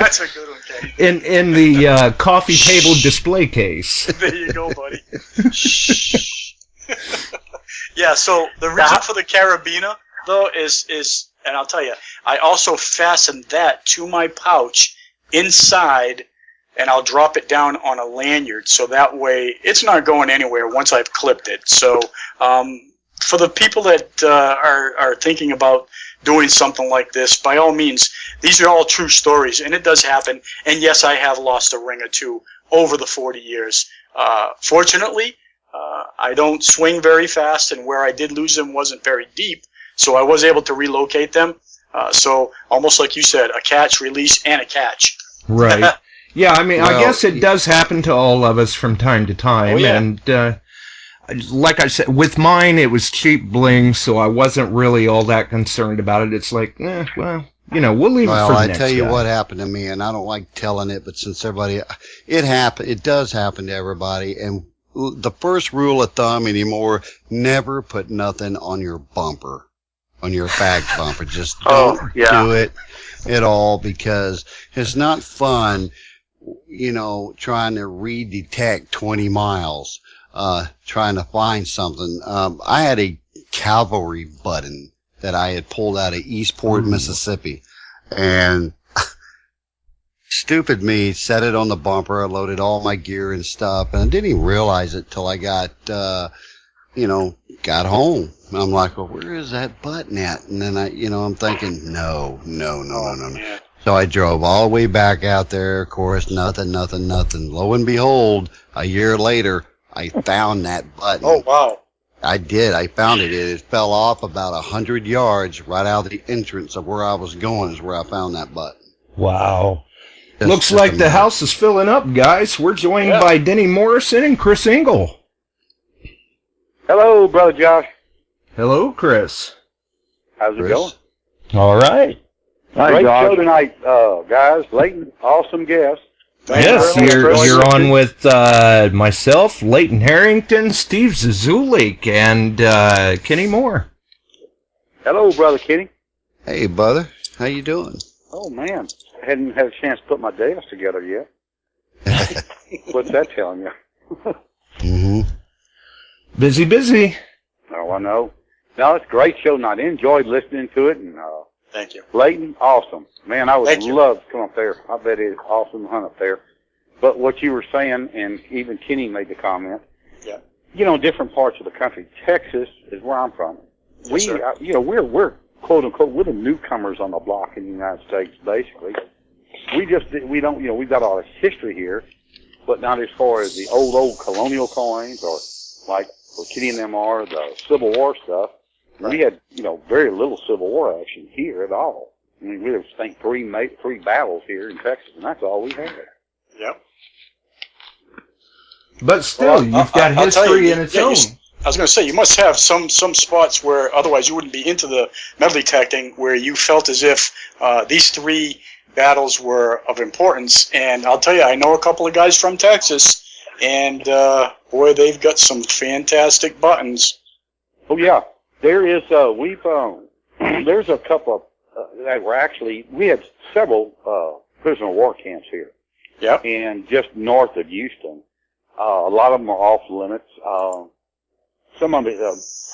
That's a good one, Kenny. In the coffee table display case. There you go, buddy. Yeah, so the reason for the carabiner, though, is, and I'll tell you, I also fastened that to my pouch inside, and I'll drop it down on a lanyard, so that way it's not going anywhere once I've clipped it. So for the people that are thinking about doing something like this, by all means, these are all true stories, and it does happen. And yes, I have lost a ring or two over the 40 years. Fortunately, I don't swing very fast, and where I did lose them wasn't very deep, so I was able to relocate them. So almost like you said, a catch, release, and a catch. Right. Yeah, I mean, Well, I guess it does happen to all of us from time to time, Oh, yeah. and like I said, with mine, it was cheap bling, so I wasn't really all that concerned about it. It's like, well, we'll leave it for the I next tell you guy. what happened to me, and I don't like telling it, but since everybody, it does happen to everybody. And the first rule of thumb anymore: never put nothing on your bumper, on your back bumper. Just don't do it at all, because it's not fun. Trying to redetect 20 miles, trying to find something. I had a cavalry button that I had pulled out of Eastport, Mississippi, and stupid me set it on the bumper. I loaded all my gear and stuff, and I didn't even realize it till I got home. I'm like, well, where is that button at? And then I'm thinking, no. Yeah. So I drove all the way back out there. Of course, nothing. Lo and behold, a year later, I found that button. Oh, wow. I did. I found it. It fell off about 100 yards right out of the entrance of where I was going is where I found that button. Wow. Just- Looks just like the amazing. house is filling up, guys. We're joined by Denny Morrison and Chris Engel. Hello, Brother Josh. Hello, Chris. How's it Chris? going? All right. Great show tonight, guys. Leighton, awesome guest. Yes, Thank you very much, Chris. you're on with myself, Leighton Harrington, Steve Zazulik, and Kenny Moore. Hello, Brother Kenny. Hey, brother. How you doing? Oh, man. I hadn't had a chance to put my days together yet. What's that telling you? Mm-hmm. Busy. Oh, I know. No, it's a great show tonight. I enjoyed listening to it. And Thank you. Leighton, awesome. Man, I would Thank you. love to come up there. I bet it's awesome to hunt up there. But what you were saying, and even Kenny made the comment, Yeah. Different parts of the country. Texas is where I'm from. Yes, sir. We're quote unquote, we're the newcomers on the block in the United States, basically. We've got all this history here, but not as far as the old colonial coins or like where Kenny and them are, the Civil War stuff. Right. We had, very little Civil War action here at all. I mean, we have, I think, three battles here in Texas, and that's all we had. Yep. But still, you've got I'll tell history you, in its yeah, own. I was going to say, you must have some spots where otherwise you wouldn't be into the metal detecting, where you felt as if these three battles were of importance. And I'll tell you, I know a couple of guys from Texas, and boy, they've got some fantastic buttons. Oh yeah, there is. There's a couple that were actually. We had several prisoner of war camps here. Yep. And just north of Houston, a lot of them are off limits. Some of it,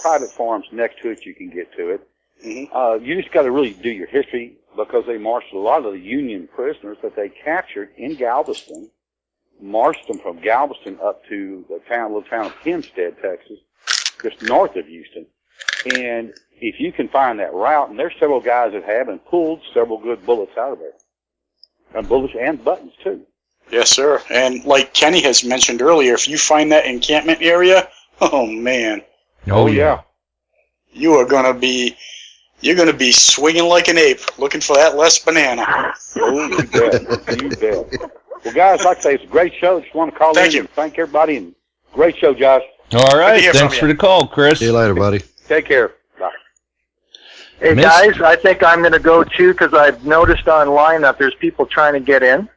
private farms next to it, you can get to it. Mm-hmm. You just got to really do your history because they marched a lot of the Union prisoners that they captured in Galveston, marched them from Galveston up to the little town of Hempstead, Texas, just north of Houston. And if you can find that route, and there's several guys that have and pulled several good bullets out of there. And bullets and buttons, too. Yes, sir. And like Kenny has mentioned earlier, if you find that encampment area, oh man, Oh, yeah. you're gonna be swinging like an ape, looking for that last banana. Oh, you bet. You bet. Well, guys, like I say, it's a great show. Just want to call Thank in you. and thank everybody. And great show, Josh. All right. hear Thanks from for you. the call, Chris. See you later, buddy. Take care. Bye. Hey, Miss- guys, I think I'm going to go, too, because I've noticed online that there's people trying to get in.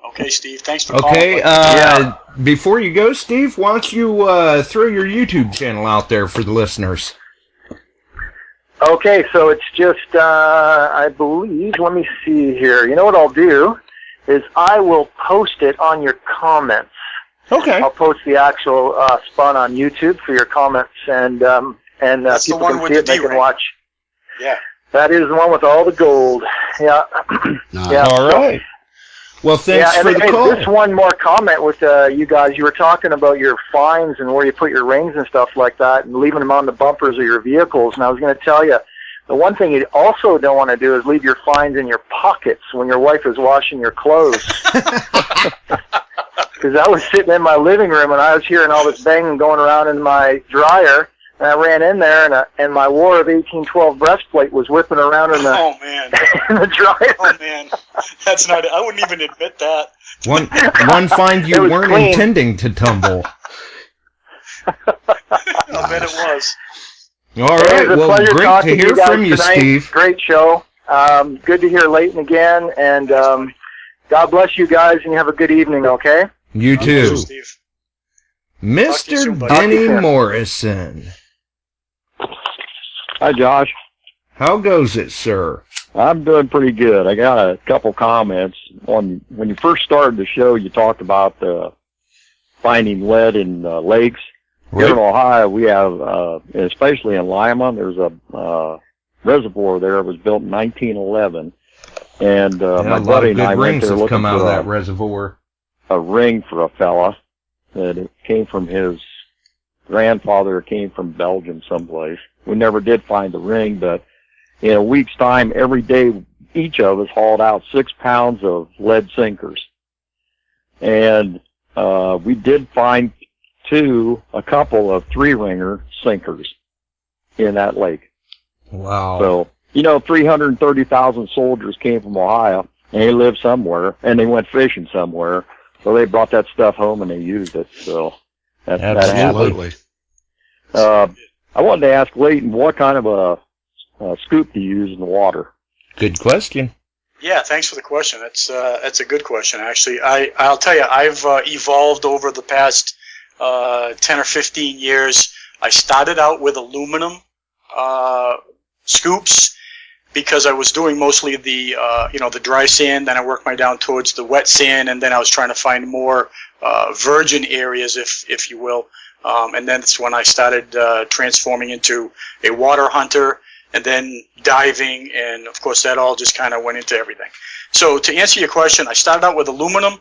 Okay, Steve. Thanks for Okay, calling. before you go, Steve, why don't you throw your YouTube channel out there for the listeners? Okay, so it's just, I believe, let me see here. You know what I'll do is I will post it on your comments. Okay. I'll post the actual spot on YouTube for your comments, and That's the people one can with see the it. They can D-ring. watch. Yeah. That is the one with all the gold. Yeah. Nice. Yeah. All right. Well, thanks Yeah, for and the call. just one more comment with you guys. You were talking about your fines and where you put your rings and stuff like that, and leaving them on the bumpers of your vehicles. And I was going to tell you, the one thing you also don't want to do is leave your fines in your pockets when your wife is washing your clothes. Because I was sitting in my living room and I was hearing all this banging going around in my dryer. And I ran in there, and my War of 1812 breastplate was whipping around in the Oh man. in the dryer. Oh man. That's not. I wouldn't even admit that. One find you It was weren't clean. intending to tumble. I bet it was. All It right. was a Well, pleasure great talking to hear guys from you, tonight. Steve. Great show. Good to hear Leighton again, and God bless you guys, and you have a good evening. Okay. You Thank too, Steve. Mr. soon, buddy. Denny Talk to you soon. Morrison. Hi, Josh. How goes it, sir? I'm doing pretty good. I got a couple comments. When you first started the show, you talked about finding lead in lakes. Here in Ohio, we have, especially in Lima, there's a reservoir there. It was built in 1911. And Yeah, my a lot buddy of and I good went rings there have looking come out of for that reservoir. a ring for a fella. That it came from his grandfather. It came from Belgium someplace. We never did find the ring, but in a week's time, every day, each of us hauled out 6 pounds of lead sinkers. And we did find a couple of 3-ringer sinkers in that lake. Wow. So, 330,000 soldiers came from Ohio, and they lived somewhere, and they went fishing somewhere. So they brought that stuff home and they used it. So that happened. Absolutely. I wanted to ask Leighton, what kind of a scoop do you use in the water? Good question. Yeah, thanks for the question. That's a good question, actually. I'll tell you, I've evolved over the past 10 or 15 years. I started out with aluminum scoops because I was doing mostly the the dry sand. Then I worked my down towards the wet sand, and then I was trying to find more virgin areas, if you will. And then that's when I started transforming into a water hunter, and then diving, and of course that all just kind of went into everything. So to answer your question, I started out with aluminum.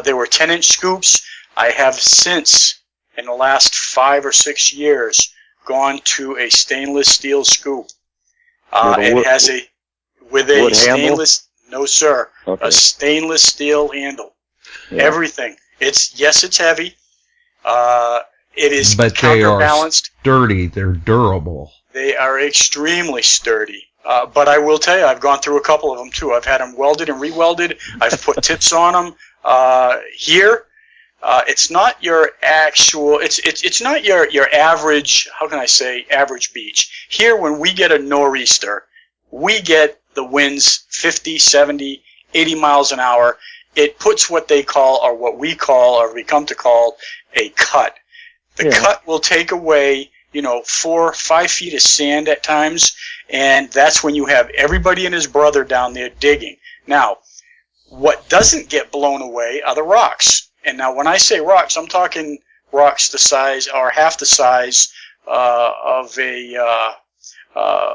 They were 10-inch scoops. I have since, in the last 5 or 6 years, gone to a stainless steel scoop. It has a stainless, no sir, Okay. a stainless steel handle. Yeah. Everything. It's heavy. It is But they are counterbalanced. sturdy. They're durable. They are extremely sturdy. But I will tell you, I've gone through a couple of them too. I've had them welded and re-welded. I've put tips on them. Here, it's not your actual. It's not your average. How can I say average beach? Here, when we get a nor'easter, we get the winds 50, 70, 80 miles an hour. It puts what they call, or what we call, or we come to call, a cut. The cut will take away, 4 or 5 feet of sand at times, and that's when you have everybody and his brother down there digging. Now, what doesn't get blown away are the rocks. And now when I say rocks, I'm talking rocks the size, or half the size of a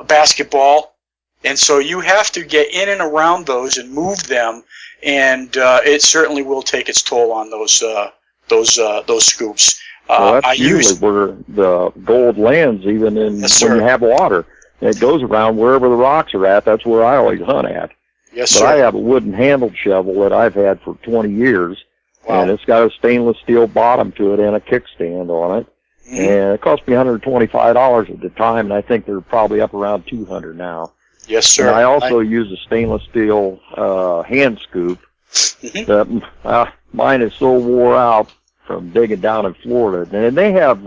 basketball. And so you have to get in and around those and move them, and it certainly will take its toll on those scoops. Well, that's I usually use where the gold lands, even in Yes, when sir. you have water. It goes around wherever the rocks are at. That's where I always hunt at. yes, But sir. I have a wooden handled shovel that I've had for 20 years, Wow. and it's got a stainless steel bottom to it and a kickstand on it. Mhm. And it cost me $125 at the time, and I think they're probably up around $200 now. Yes, sir. And I also use a stainless steel hand scoop. Mhm. That, mine is so wore out from digging down in Florida. And they have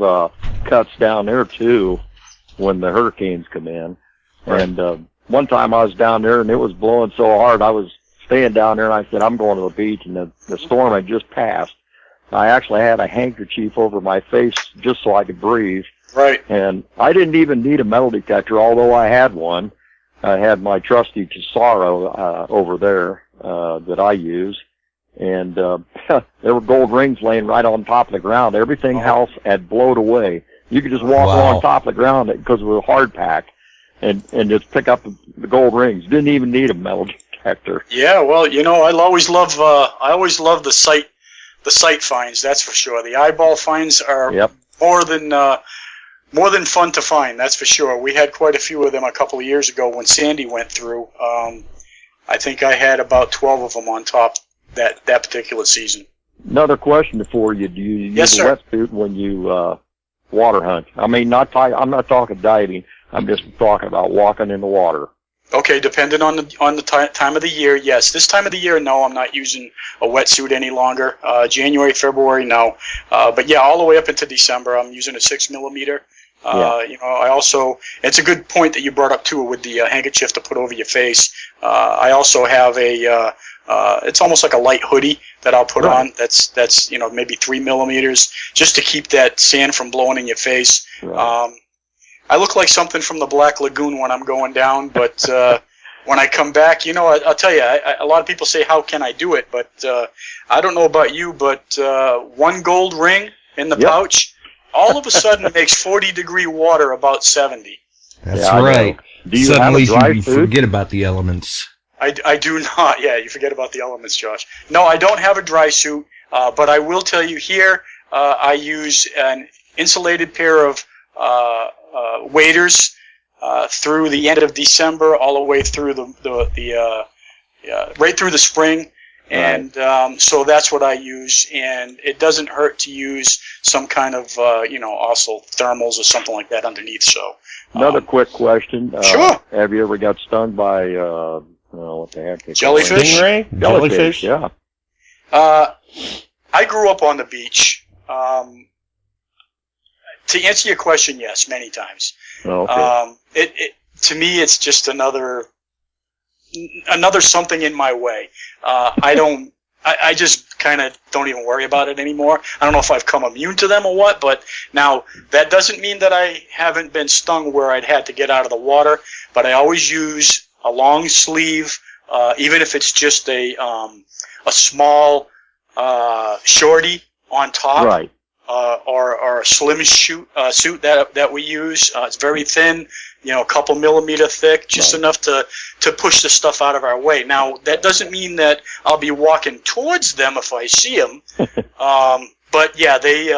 cuts down there, too, when the hurricanes come in. Right. And one time I was down there, and it was blowing so hard, I was staying down there, and I said, I'm going to the beach, and the storm had just passed. I actually had a handkerchief over my face just so I could breathe. Right. And I didn't even need a metal detector, although I had one. I had my trusty Tesoro over there that I use. and there were gold rings laying right on top of the ground. Everything else had blowed away. You could just walk on top of the ground because it was hard pack, and just pick up the gold rings. Didn't even need a metal detector. Yeah, well, I always love the sight finds. That's for sure. The eyeball finds are more than fun to find. That's for sure. We had quite a few of them a couple of years ago when Sandy went through. I think I had about 12 of them on top that particular season. Another question for you: do you use a wetsuit when you water hunt? I mean, I'm not talking diving. I'm just talking about walking in the water. Okay, depending on the time of the year, yes. This time of the year, no, I'm not using a wetsuit any longer. January, February, no. But yeah, all the way up into December, I'm using a 6mm. I also, it's a good point that you brought up too with the handkerchief to put over your face. I also have it's almost like a light hoodie that I'll put on. That's maybe 3mm, just to keep that sand from blowing in your face. Right. I look like something from the Black Lagoon when I'm going down, but when I come back, I'll tell you, a lot of people say, how can I do it? But I don't know about you, but one gold ring in the pouch, all of a sudden makes 40-degree water about 70. That's right. Do you Suddenly have a dry you suit? forget about the elements. I do not. Yeah, you forget about the elements, Josh. No, I don't have a dry suit, but I will tell you here, I use an insulated pair of waders through the end of December, all the way through right through the spring, and so that's what I use. And it doesn't hurt to use some kind of also thermals or something like that underneath. So another quick question: sure. Have you ever got stung by what the heck? Jellyfish? Stingray? Jellyfish? Yeah. I grew up on the beach. To answer your question, yes, many times. Oh, okay. To me, it's just another something in my way. I just kind of don't even worry about it anymore. I don't know if I've come immune to them or what, but now that doesn't mean that I haven't been stung where I'd had to get out of the water, but I always use a long sleeve, even if it's just a small shorty on top. Right. Or a slim suit that we use. It's very thin, a couple millimeter thick, just enough to push the stuff out of our way. Now, that doesn't mean that I'll be walking towards them if I see them. But yeah, they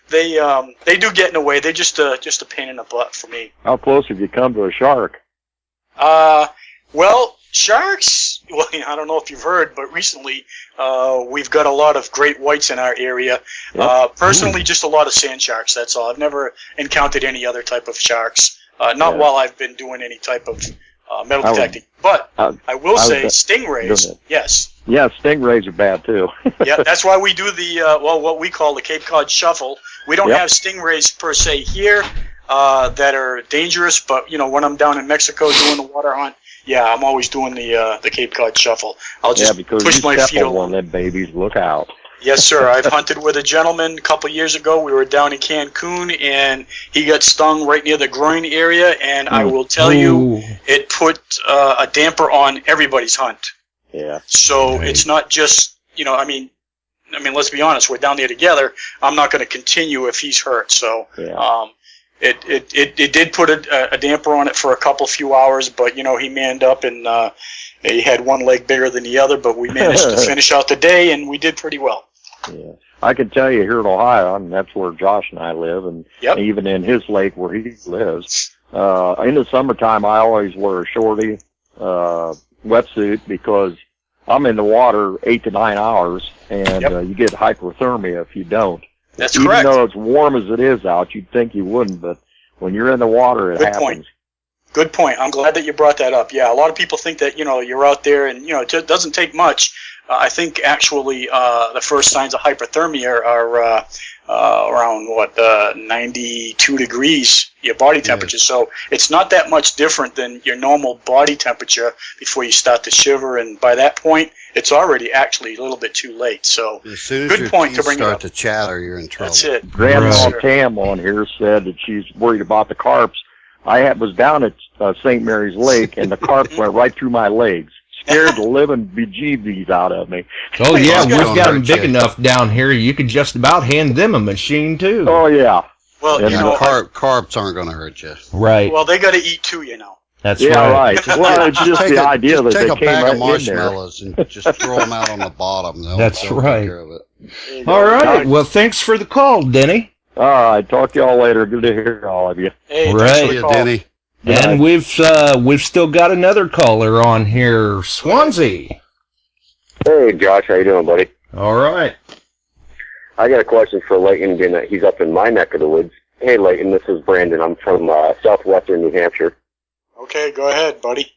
do get in the way. They're just a pain in the butt for me. How close have you come to a shark? Well, sharks, I don't know if you've heard, but recently we've got a lot of great whites in our area. Yep. Personally, just a lot of sand sharks, that's all. I've never encountered any other type of sharks, not while I've been doing any type of metal detecting. But I will say stingrays, yes. Yeah, stingrays are bad, too. Yeah, that's why we do what we call the Cape Cod Shuffle. We don't have stingrays per se here that are dangerous, but, when I'm down in Mexico doing the water hunt, I'm always doing the Cape Cod Shuffle. I'll just push my feet along. One of them babies, look out. Yes, sir. I've hunted with a gentleman a couple of years ago. We were down in Cancun, and he got stung right near the groin area, and I will tell you, it put a damper on everybody's hunt. Yeah. So it's not just, let's be honest, we're down there together. I'm not going to continue if he's hurt. So It did put a damper on it for a few hours, but he manned up and he had one leg bigger than the other, but we managed to finish out the day and we did pretty well. Yeah, I can tell you here in Ohio, and that's where Josh and I live, and even in his lake where he lives, in the summertime I always wear a shorty wetsuit because I'm in the water 8 to 9 hours, and you get hypothermia if you don't. That's correct. Even though it's warm as it is out, you'd think you wouldn't, but when you're in the water, it happens. Good point. I'm glad that you brought that up. Yeah, a lot of people think that, you're out there and, it doesn't take much. I think actually the first signs of hypothermia are around, 92 degrees, your body temperature. Yeah. So it's not that much different than your normal body temperature before you start to shiver. And by that point, it's already actually a little bit too late. So as soon as good your point teeth to bring start it up. to chatter, you're in trouble. That's it. Grandma Tam on here said that she's worried about the carps. I was down at St. Mary's Lake, and the carp went right through my legs. scared the living bejeebies out of me. Oh yeah, Carp we've don't got hurt them big you. enough down here. You could just about hand them a machine too. Oh yeah. Well, And you Yeah, know, carps aren't going to hurt you. Right. well, they got to eat too, you know. That's Yeah, right. right. Well, it's just the idea that take they a came bag right of in there. marshmallows and just throw them out on the bottom. That's They'll right. Take care of it. There you go. All right. Well, thanks for the call, Denny. All right. Talk to y'all later. Good to hear all of you. Hey, Right. thanks for See the you, call. Denny. Good And night. we've still got another caller on here, Swansea. Hey, Josh, how you doing, buddy? All right. I got a question for Leighton, being that he's up in my neck of the woods. Hey, Leighton, this is Brandon. I'm from southwestern New Hampshire. Okay, go ahead, buddy.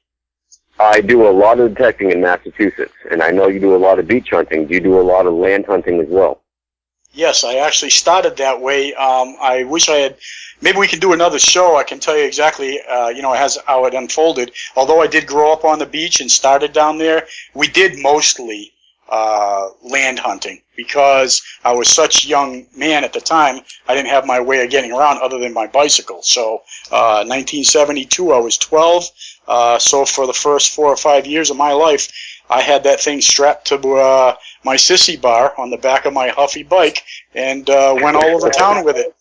I do a lot of detecting in Massachusetts, and I know you do a lot of beach hunting. Do you do a lot of land hunting as well? Yes, I actually started that way. I wish I had. Maybe we can do another show. I can tell you exactly, how it unfolded. Although I did grow up on the beach and started down there, we did mostly land hunting because I was such a young man at the time. I didn't have my way of getting around other than my bicycle. So, 1972, I was 12. So for the first 4 or 5 years of my life, I had that thing strapped to my sissy bar on the back of my Huffy bike and went all over town with it.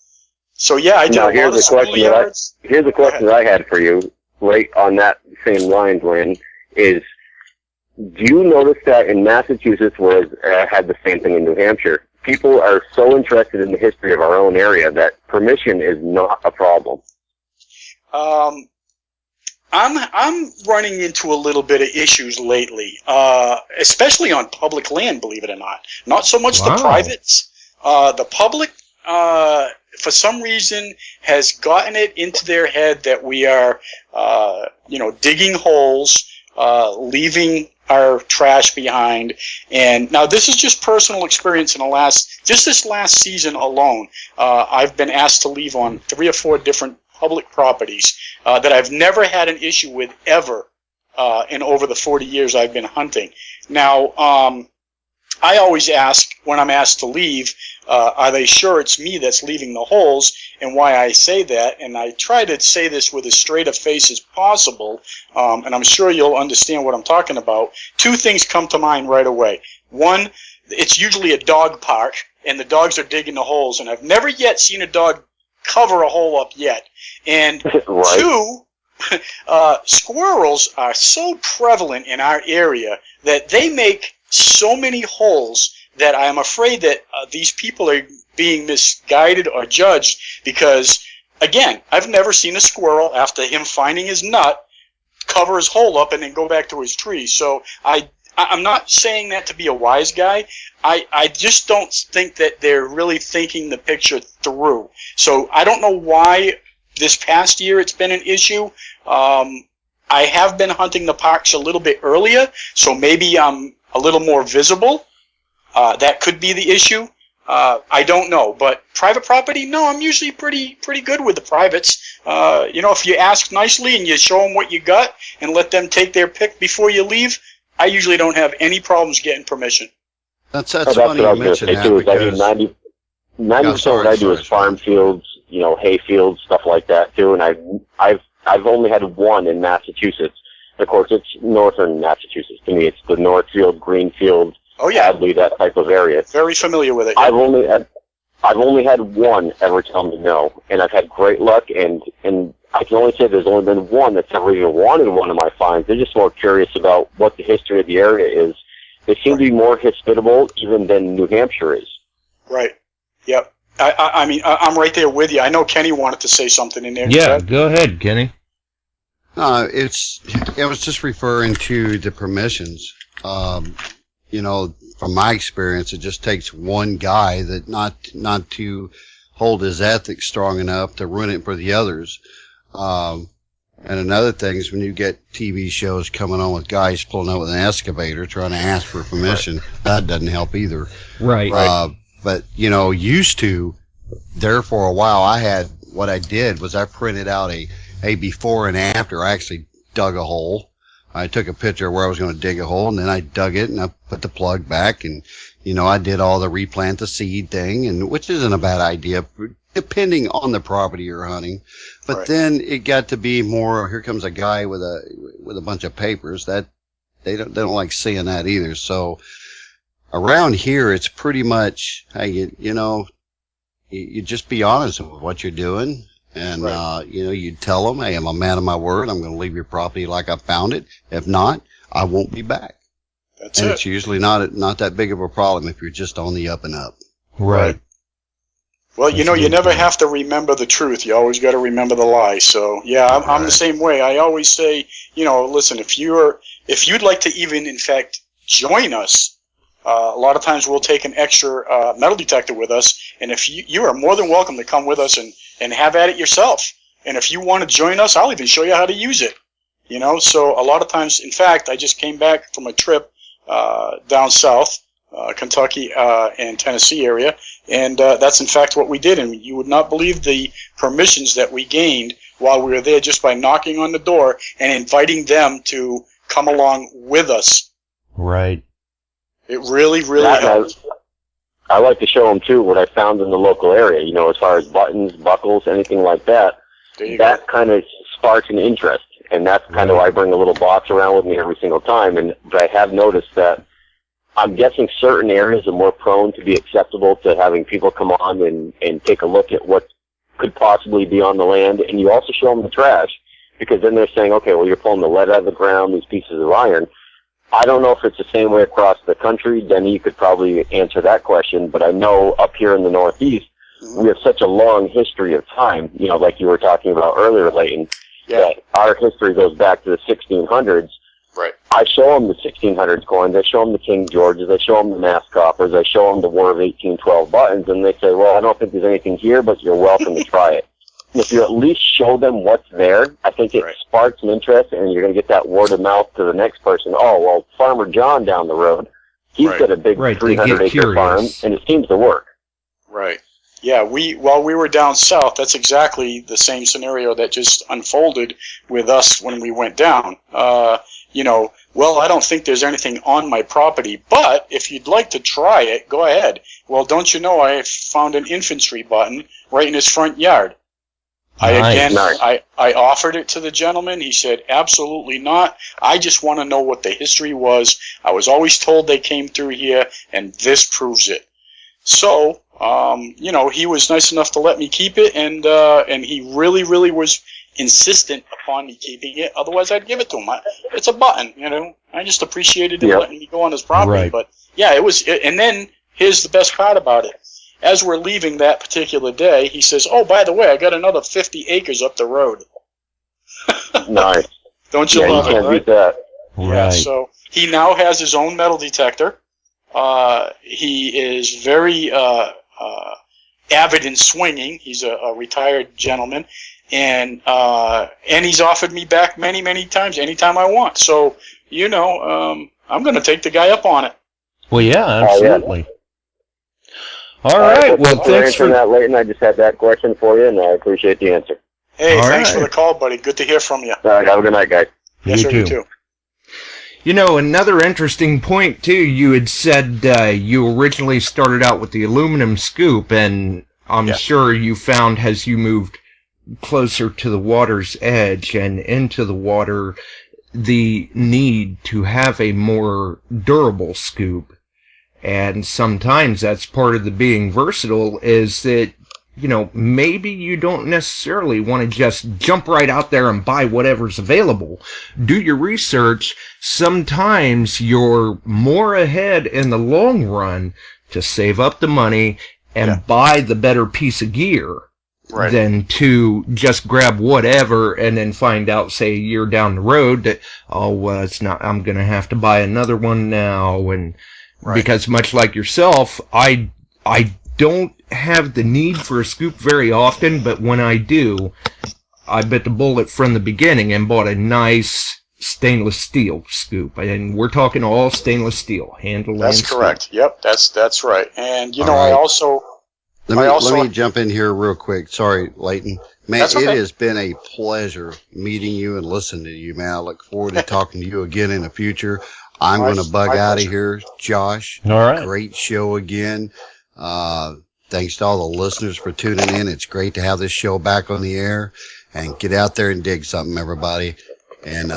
So yeah, I did Now, a lot of schoolyards. here's a question that I had for you, right on that same lines, Lynn, is do you notice that in Massachusetts, whereas I had the same thing in New Hampshire, people are so interested in the history of our own area that permission is not a problem? I'm running into a little bit of issues lately, especially on public land, believe it or not. Not so much the privates. The public, for some reason, has gotten it into their head that we are, digging holes, leaving our trash behind. And now this is just personal experience in this last season alone. I've been asked to leave on 3 or 4 different public properties that I've never had an issue with ever in over the 40 years I've been hunting. Now, I always ask when I'm asked to leave, are they sure it's me that's leaving the holes, and why I say that, and I try to say this with as straight a face as possible, and I'm sure you'll understand what I'm talking about. 2 things come to mind right away. One, it's usually a dog park, and the dogs are digging the holes, and I've never yet seen a dog cover a hole up yet. And Right. 2, squirrels are so prevalent in our area that they make so many holes that I'm afraid that these people are being misguided or judged because, again, I've never seen a squirrel, after him finding his nut, cover his hole up and then go back to his tree. So I'm not saying that to be a wise guy. I just don't think that they're really thinking the picture through. So I don't know why this past year it's been an issue. I have been hunting the parks a little bit earlier, so maybe I'm a little more visible. That could be the issue. I don't know, but private property, no, I'm usually pretty good with the privates. If you ask nicely and you show them what you got and let them take their pick before you leave, I usually don't have any problems getting permission. That's That's funny what I you was going to mention say that too. Is I do because 90% of what I do is farm fields, hay fields, stuff like that too. And I've only had one in Massachusetts. Of course, it's northern Massachusetts. To me, it's the Northfield, Greenfield, Oh yeah, Hadley, that type of area. very familiar with it. I've only had one ever tell me no, and I've had great luck. And I can only say there's only been one that's ever even wanted one of my finds. They're just more curious about what the history of the area is. They seem to be more hospitable even than New Hampshire is. Right. Yep. I mean, I'm right there with you. I know Kenny wanted to say something in there. Yeah, go ahead, Kenny. I was just referring to the permissions. From my experience, it just takes one guy that not to hold his ethics strong enough to ruin it for the others. And another thing is when you get TV shows coming on with guys pulling out with an excavator trying to ask for permission, that doesn't help either. Right. But used to, there for a while, what I did was I printed out a before and after. I actually dug a hole. I took a picture of where I was going to dig a hole, and then I dug it, and I put the plug back, and, I did all the replant the seed thing, and which isn't a bad idea, depending on the property you're hunting. But then it got to be more, here comes a guy with a bunch of papers. That they don't like seeing that either. So around here, it's pretty much, hey, you just be honest with what you're doing. And, you tell them, hey, I'm a man of my word. I'm going to leave your property like I found it. If not, I won't be back. That's it. It's usually not that big of a problem if you're just on the up and up. Right. Well, you never have to remember the truth. You always got to remember the lie. So, yeah, I'm the same way. I always say, listen, if you'd like to even, in fact, join us, a lot of times we'll take an extra metal detector with us, and if you are more than welcome to come with us and have at it yourself. And if you want to join us, I'll even show you how to use it. So a lot of times, in fact, I just came back from a trip down south, Kentucky and Tennessee area, and that's in fact what we did. And you would not believe the permissions that we gained while we were there just by knocking on the door and inviting them to come along with us. Right. It really, really helped. I like to show them too what I found in the local area. As far as buttons, buckles, anything like that. That kind of sparks an interest, and that's kind of why I bring a little box around with me every single time. But I have noticed that I'm guessing certain areas are more prone to be acceptable to having people come on and take a look at what could possibly be on the land. And you also show them the trash, because then they're saying, okay, well, you're pulling the lead out of the ground, these pieces of iron. I don't know if it's the same way across the country. Denny, you could probably answer that question. But I know up here in the Northeast, we have such a long history of time, like you were talking about earlier, Leighton, that our history goes back to the 1600s. Right. I show them the 1600s coins, I show them the King Georges, I show them the mass coppers, I show them the War of 1812 buttons, and they say, well, I don't think there's anything here, but you're welcome to try it. And if you at least show them what's there, I think it sparks an interest, and you're going to get that word of mouth to the next person. Oh, well, Farmer John down the road, he's got a big 300-acre farm, and it seems to work. Right. Yeah, while we were down south, that's exactly the same scenario that just unfolded with us when we went down. Well, I don't think there's anything on my property, but if you'd like to try it, go ahead. Well, don't you know I found an infantry button right in his front yard. I offered it to the gentleman. He said, absolutely not. I just want to know what the history was. I was always told they came through here, and this proves it. So, he was nice enough to let me keep it, and he really, really was insistent upon me keeping it. Otherwise, I'd give it to him. It's a button, I just appreciated him letting me go on his property. Right. But yeah, it was. And then here's the best part about it. As we're leaving that particular day, he says, "Oh, by the way, I got another 50 acres up the road." Nice. Don't you love it? Can't beat that. Yeah. So he now has his own metal detector. He is very avid in swinging. He's a retired gentleman. And he's offered me back many, many times, anytime I want. So, I'm going to take the guy up on it. Well, yeah, absolutely. All right. Well, thanks for that, Leighton. I just had that question for you, and I appreciate the answer. Hey, thanks for the call, buddy. Good to hear from you. All right, have a good night, guys. Yes, sir, you too. Another interesting point, too, you had said you originally started out with the aluminum scoop, and I'm sure you found as you moved closer to the water's edge and into the water, the need to have a more durable scoop. And sometimes that's part of the being versatile, is that, maybe you don't necessarily want to just jump right out there and buy whatever's available. Do your research. Sometimes you're more ahead in the long run to save up the money and buy the better piece of gear. Right. Than to just grab whatever and then find out, say, a year down the road that, it's not, I'm going to have to buy another one now. And because much like yourself, I don't have the need for a scoop very often, but when I do, I bit the bullet from the beginning and bought a nice stainless steel scoop. And we're talking all stainless steel, handle. That's correct. Steel. Yep, that's right. And, I also... Let me jump in here real quick. Sorry, Leighton. Man, it has been a pleasure meeting you and listening to you, man. I look forward to talking to you again in the future. I'm going to bug out of here, Josh. All right. Great show again. Thanks to all the listeners for tuning in. It's great to have this show back on the air. And get out there and dig something, everybody. And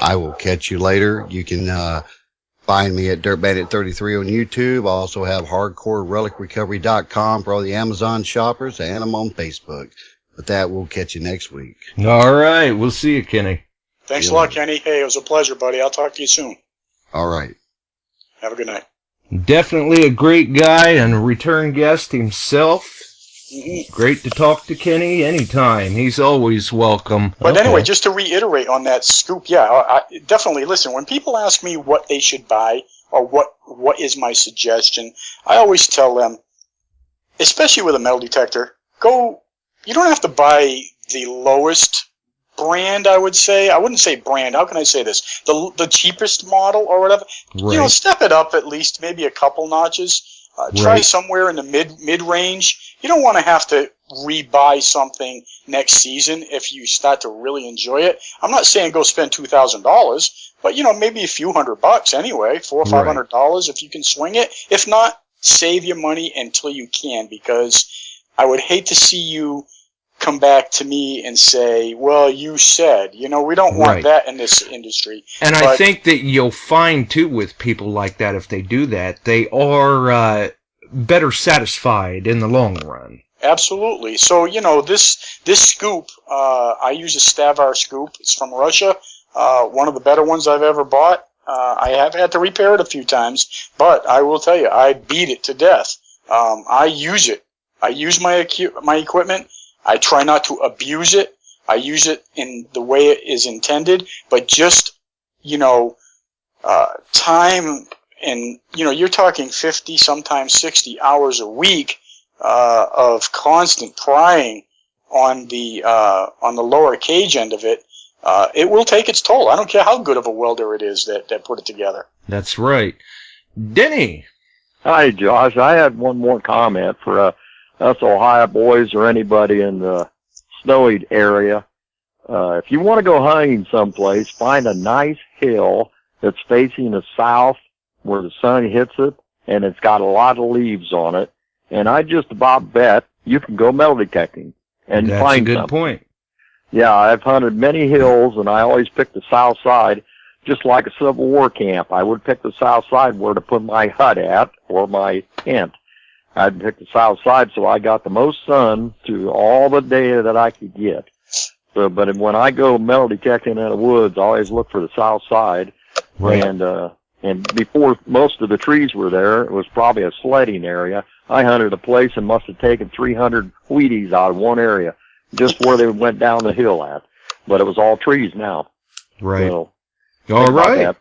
I will catch you later. You can find me at DirtBandit33 on YouTube. I also have HardcoreRelicRecovery.com for all the Amazon shoppers, and I'm on Facebook. But that, we'll catch you next week. All right. We'll see you, Kenny. Thanks a lot, Kenny. Hey, it was a pleasure, buddy. I'll talk to you soon. All right. Have a good night. Definitely a great guy and a return guest himself. Great to talk to Kenny anytime. He's always welcome. But anyway, just to reiterate on that scoop, I definitely listen. When people ask me what they should buy or what is my suggestion, I always tell them, especially with a metal detector, you don't have to buy the lowest brand, I would say. I wouldn't say brand. How can I say this? The cheapest model or whatever. Right. Step it up at least maybe a couple notches. Try somewhere in the mid-range. You don't want to have to rebuy something next season if you start to really enjoy it. I'm not saying go spend $2,000, but maybe a few $100 anyway, $400 or $500 if you can swing it. If not, save your money until you can, because I would hate to see you come back to me and say, well, you said, we don't want that in this industry. And I think that you'll find, too, with people like that, if they do that, they are better satisfied in the long run. Absolutely. So, this scoop, I use a Stavar scoop. It's from Russia. One of the better ones I've ever bought. I have had to repair it a few times, but I will tell you, I beat it to death. I use it. I use my equipment. I try not to abuse it. I use it in the way it is intended, but just, time and, you're talking 50, sometimes 60 hours a week, of constant prying on the lower cage end of it. It will take its toll. I don't care how good of a welder it is that put it together. That's right. Denny. Hi, Josh. I had one more comment for us Ohio boys or anybody in the snowy area. If you want to go hunting someplace, find a nice hill that's facing the south where the sun hits it, and it's got a lot of leaves on it. And I just about bet you can go metal detecting and That's find a good something. point. Yeah, I've hunted many hills, and I always pick the south side, just like a Civil War camp. I would pick the south side where to put my hut at or my tent. I'd pick the south side so I got the most sun to all the data that I could get. So, but when I go metal detecting in the woods, I always look for the south side. Right. And before most of the trees were there, it was probably a sledding area. I hunted a place and must have taken 300 Wheaties out of one area, just where they went down the hill at. But it was all trees now. Right. So, all right.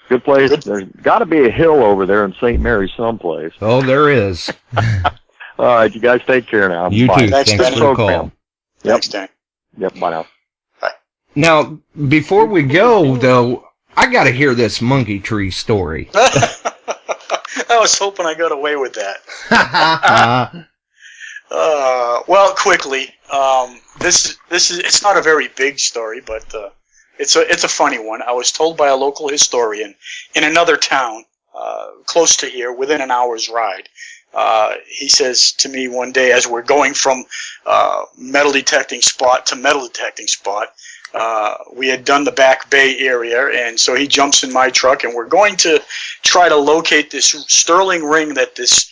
Good place. There's got to be a hill over there in St. Mary someplace. Oh, there is. All right, you guys take care now. You Bye. too. Thanks for the call. Thanks, Dan. Yep, bye now. Bye. Now, before we go, though, I got to hear this monkey tree story. I was hoping I got away with that. Well, quickly, this is it's not a very big story, but it's a funny one. I was told by a local historian in another town close to here, within an hour's ride. He says to me one day, as we're going from metal detecting spot to metal detecting spot, we had done the Back Bay area, and so he jumps in my truck, and we're going to try to locate this sterling ring that this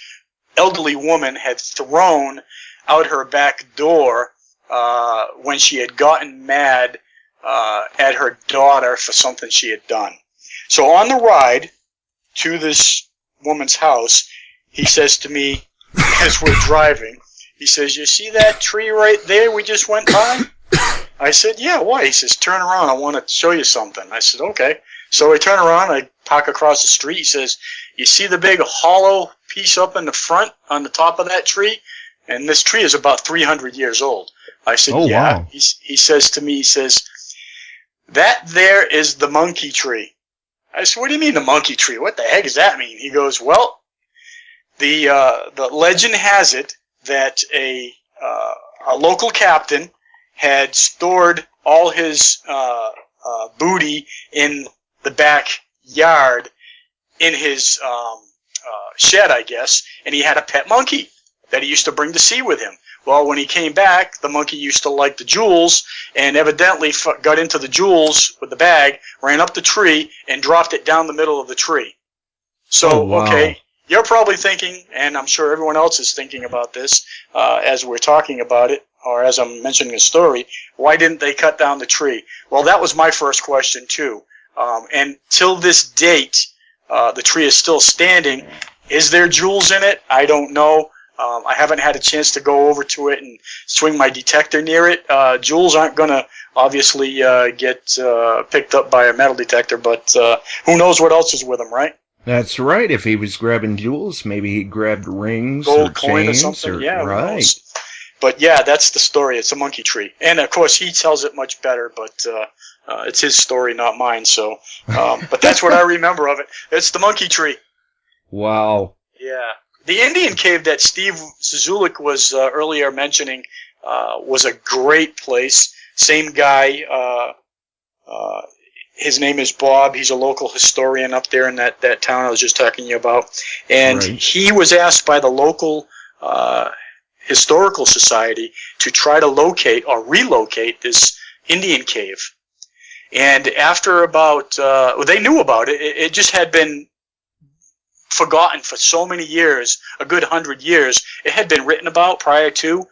elderly woman had thrown out her back door when she had gotten mad at her daughter for something she had done. So on the ride to this woman's house, he says to me, as we're driving, he says, "You see that tree right there we just went by?" I said, "Yeah, why?" He says, "Turn around, I want to show you something." I said, "Okay." So I turn around, I park across the street. He says, "You see the big hollow piece up in the front on the top of that tree?" And this tree is about 300 years old. I said, "Oh, yeah." wow. He says to me, he says, "That there is the monkey tree." I said, "What do you mean the monkey tree? What the heck does that mean?" He goes, "Well, the legend has it that a local captain had stored all his booty in the backyard in his shed, I guess, and he had a pet monkey that he used to bring to sea with him. Well, when he came back, the monkey used to like the jewels, and evidently got into the jewels with the bag, ran up the tree, and dropped it down the middle of the tree. So, wow. okay, you're probably thinking, and I'm sure everyone else is thinking about this as we're talking about it, or as I'm mentioning the story, why didn't they cut down the tree? Well, that was my first question, too. And till this date, the tree is still standing. Is there jewels in it? I don't know. I haven't had a chance to go over to it and swing my detector near it. Jewels aren't going to obviously get picked up by a metal detector, but who knows what else is with them, right? That's right. If he was grabbing jewels, maybe he grabbed rings Gold or coin chains or something. Yeah, who right. knows? But yeah, that's the story. It's a monkey tree. And of course, he tells it much better, but it's his story, not mine. So, but that's what I remember of it. It's the monkey tree. Wow. Yeah. The Indian cave that Steve Zulik was earlier mentioning was a great place. Same guy. His name is Bob. He's a local historian up there in that town I was just talking to you about. And Right. he was asked by the local historical society to try to locate or relocate this Indian cave. And after about, they knew about it. It just had been forgotten for so many years, a good 100 years. It had been written about prior to.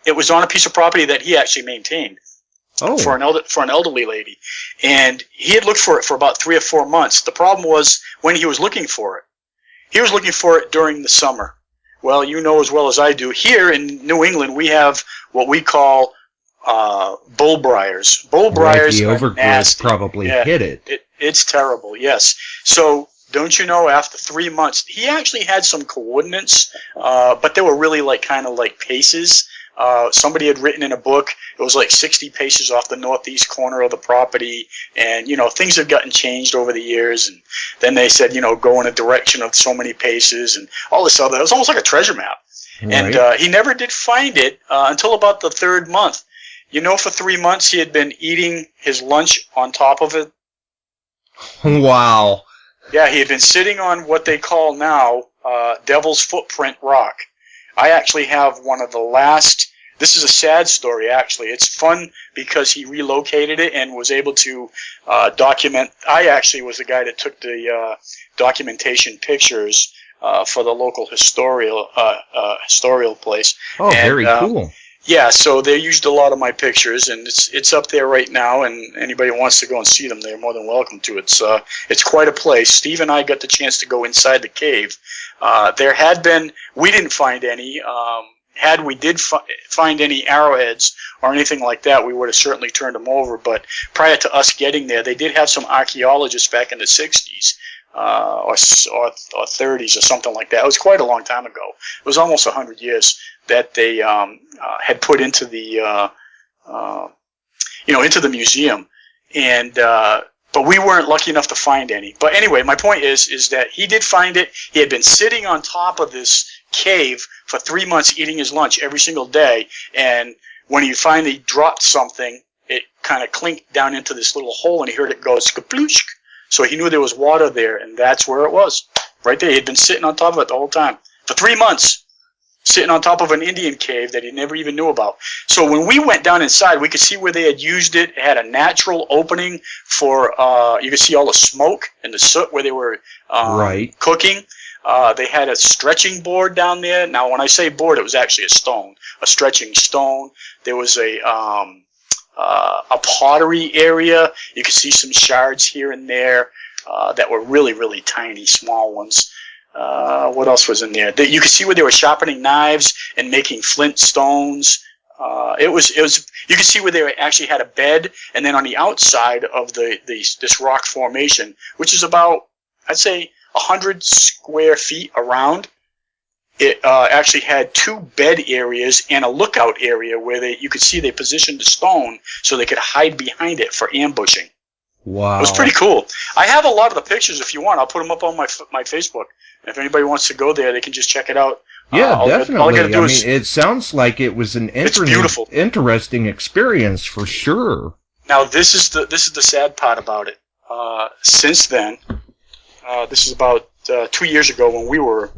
It was on a piece of property that he actually maintained for an elderly lady, and he had looked for it for about 3 or 4 months. The problem was when he was looking for it. He was looking for it during the summer. Well, you know as well as I do, here in New England we have what we call bullbriars. Bullbriars the are overgrowth nasty. probably hit it. It's terrible, yes. So, don't you know, after 3 months, he actually had some coordinates, but they were really kind of like paces. Somebody had written in a book, it was like 60 paces off the northeast corner of the property, and, things have gotten changed over the years, and then they said, go in a direction of so many paces, and all this other, it was almost like a treasure map. Right. And he never did find it until about the 3rd month. For 3 months he had been eating his lunch on top of it. Wow. Yeah, he had been sitting on what they call now Devil's Footprint Rock. I actually have one of the last. This is a sad story, actually. It's fun because he relocated it and was able to document. I actually was the guy that took the documentation pictures for the local historical place. Oh, and, very cool. Yeah, so they used a lot of my pictures, and it's up there right now. And anybody who wants to go and see them, they're more than welcome to. It's quite a place. Steve and I got the chance to go inside the cave. There had been, we didn't find any. Had we did find any arrowheads or anything like that, we would have certainly turned them over. But prior to us getting there, they did have some archaeologists back in the 60s or 30s or something like that. It was quite a long time ago. It was almost 100 years that they had put into the into the museum, and but we weren't lucky enough to find any. But anyway, my point is that he did find it. He had been sitting on top of this cave for 3 months eating his lunch every single day, and when he finally dropped something, it kind of clinked down into this little hole, and he heard it go skaploosh. So he knew there was water there, and that's where it was. Right there. He had been sitting on top of it the whole time for 3 months. Sitting on top of an Indian cave that he never even knew about. So when we went down inside, we could see where they had used it. It had a natural opening for, you could see all the smoke and the soot where they were cooking. They had a stretching board down there. Now, when I say board, it was actually a stone, a stretching stone. There was a pottery area. You could see some shards here and there that were really, really tiny, small ones. What else was in there? You could see where they were sharpening knives and making flint stones. It was. You could see where they actually had a bed, and then on the outside of this rock formation, which is about, I'd say, 100 square feet around, it actually had 2 bed areas and a lookout area where you could see they positioned the stone so they could hide behind it for ambushing. Wow. It was pretty cool. I have a lot of the pictures if you want. I'll put them up on my Facebook. If anybody wants to go there, they can just check it out. Yeah, definitely. All I gotta do is, it sounds like it was an interesting experience for sure. Now, this is the sad part about it. Since then, this is about 2 years ago when we were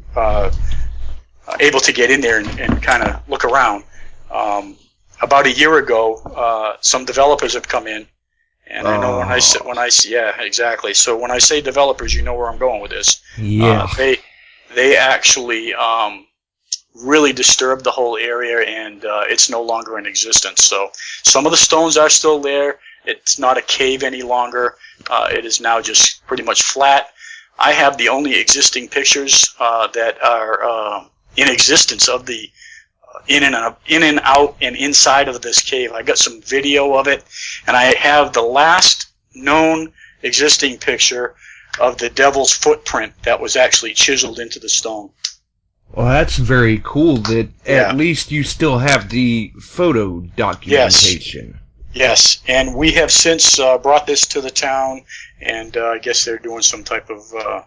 able to get in there and kind of look around. About a year ago, some developers have come in, and I know yeah, exactly. So when I say developers, you know where I'm going with this. Yeah. They actually really disturbed the whole area, and it's no longer in existence. So some of the stones are still there. It's not a cave any longer. It is now just pretty much flat. I have the only existing pictures that are in existence of the in and out and inside of this cave. I got some video of it, and I have the last known existing picture of the devil's footprint that was actually chiseled into the stone. Well, that's very cool that at least you still have the photo documentation. Yes, and we have since brought this to the town, and I guess they're doing some type of, I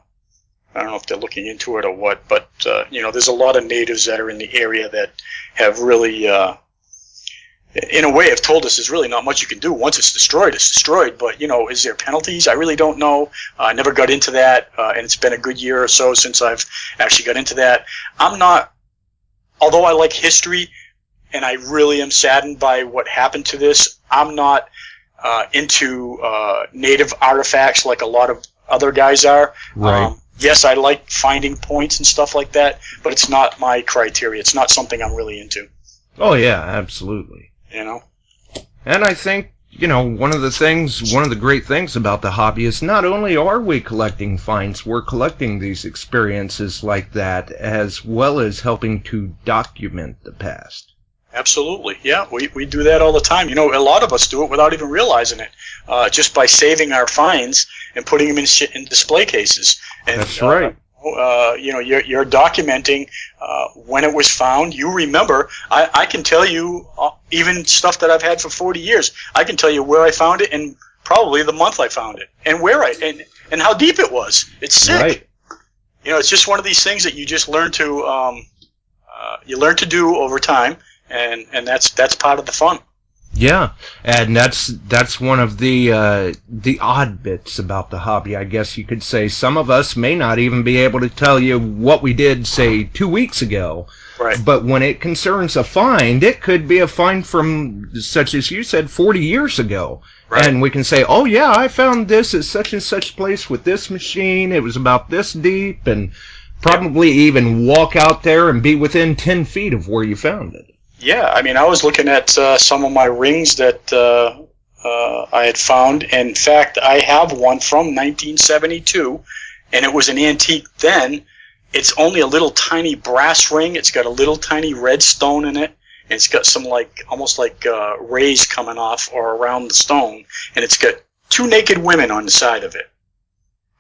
don't know if they're looking into it or what, but, there's a lot of natives that are in the area that have really, in a way, have told us there's really not much you can do. Once it's destroyed, it's destroyed, but, is there penalties? I really don't know. I never got into that, and it's been a good year or so since I've actually got into that. I'm not, although I like history, and I really am saddened by what happened to this, I'm not into native artifacts like a lot of other guys are. Right. Yes, I like finding points and stuff like that, but it's not my criteria. It's not something I'm really into. Oh, yeah, absolutely. And I think, one of the great things about the hobby is not only are we collecting finds, we're collecting these experiences like that, as well as helping to document the past. Absolutely, yeah. We do that all the time. A lot of us do it without even realizing it, just by saving our finds and putting them in display cases. And, that's right. You're documenting when it was found. You remember. I can tell you even stuff that I've had for 40 years. I can tell you where I found it and probably the month I found it and where and how deep it was. It's sick. Right. It's just one of these things that you just learn to do over time. And that's part of the fun. Yeah, and that's one of the odd bits about the hobby, I guess you could say. Some of us may not even be able to tell you what we did, say, 2 weeks ago. Right. But when it concerns a find, it could be a find from, such as you said, 40 years ago. Right. And we can say, oh yeah, I found this at such and such place with this machine. It was about this deep, and probably even walk out there and be within 10 feet of where you found it. Yeah, I was looking at some of my rings that I had found. And in fact, I have one from 1972, and it was an antique then. It's only a little tiny brass ring. It's got a little tiny red stone in it, and it's got some almost like rays coming off or around the stone, and it's got two naked women on the side of it.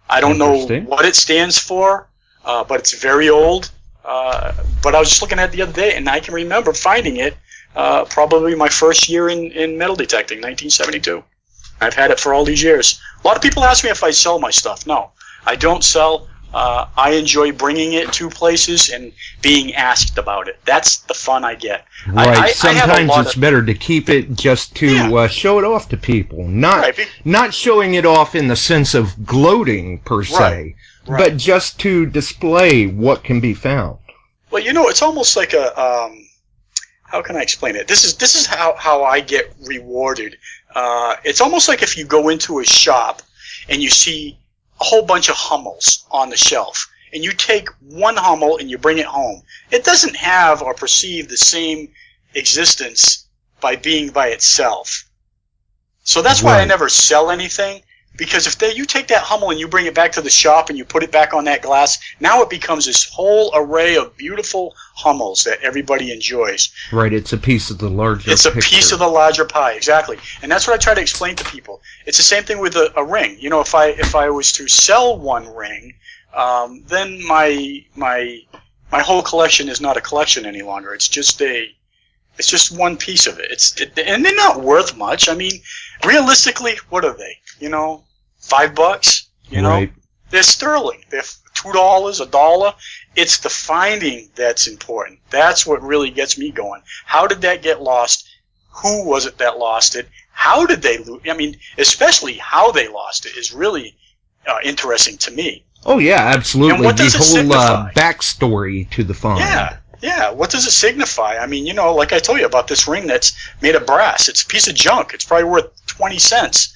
I don't know what it stands for, but it's very old. But I was just looking at it the other day, and I can remember finding it probably my first year in metal detecting, 1972. I've had it for all these years. A lot of people ask me if I sell my stuff. No, I don't sell. I enjoy bringing it to places and being asked about it. That's the fun I get. Right. Sometimes it's better to keep it just to show it off to people, not showing it off in the sense of gloating per se. Right. But just to display what can be found. Well, it's almost like a, how can I explain it? This is how I get rewarded. It's almost like if you go into a shop and you see a whole bunch of Hummels on the shelf, and you take one Hummel and you bring it home. It doesn't have or perceive the same existence by being by itself. So that's why I never sell anything. Because if you take that Hummel and you bring it back to the shop and you put it back on that glass, now it becomes this whole array of beautiful Hummels that everybody enjoys. Right, it's a piece of the larger It's a piece of the larger pie, exactly. And that's what I try to explain to people. It's the same thing with a ring. If I was to sell one ring, then my whole collection is not a collection any longer. It's just one piece of it. And they're not worth much. Realistically, what are they? $5. Right. They're sterling. They're $2, $1. It's the finding that's important. That's what really gets me going. How did that get lost? Who was it that lost it? How did they lose? Especially how they lost it is really interesting to me. Oh yeah, absolutely. And what does the whole signify? Backstory to the find. Yeah, Yeah, what does it signify? I mean, like I told you about this ring that's made of brass. It's a piece of junk. It's probably worth 20 cents.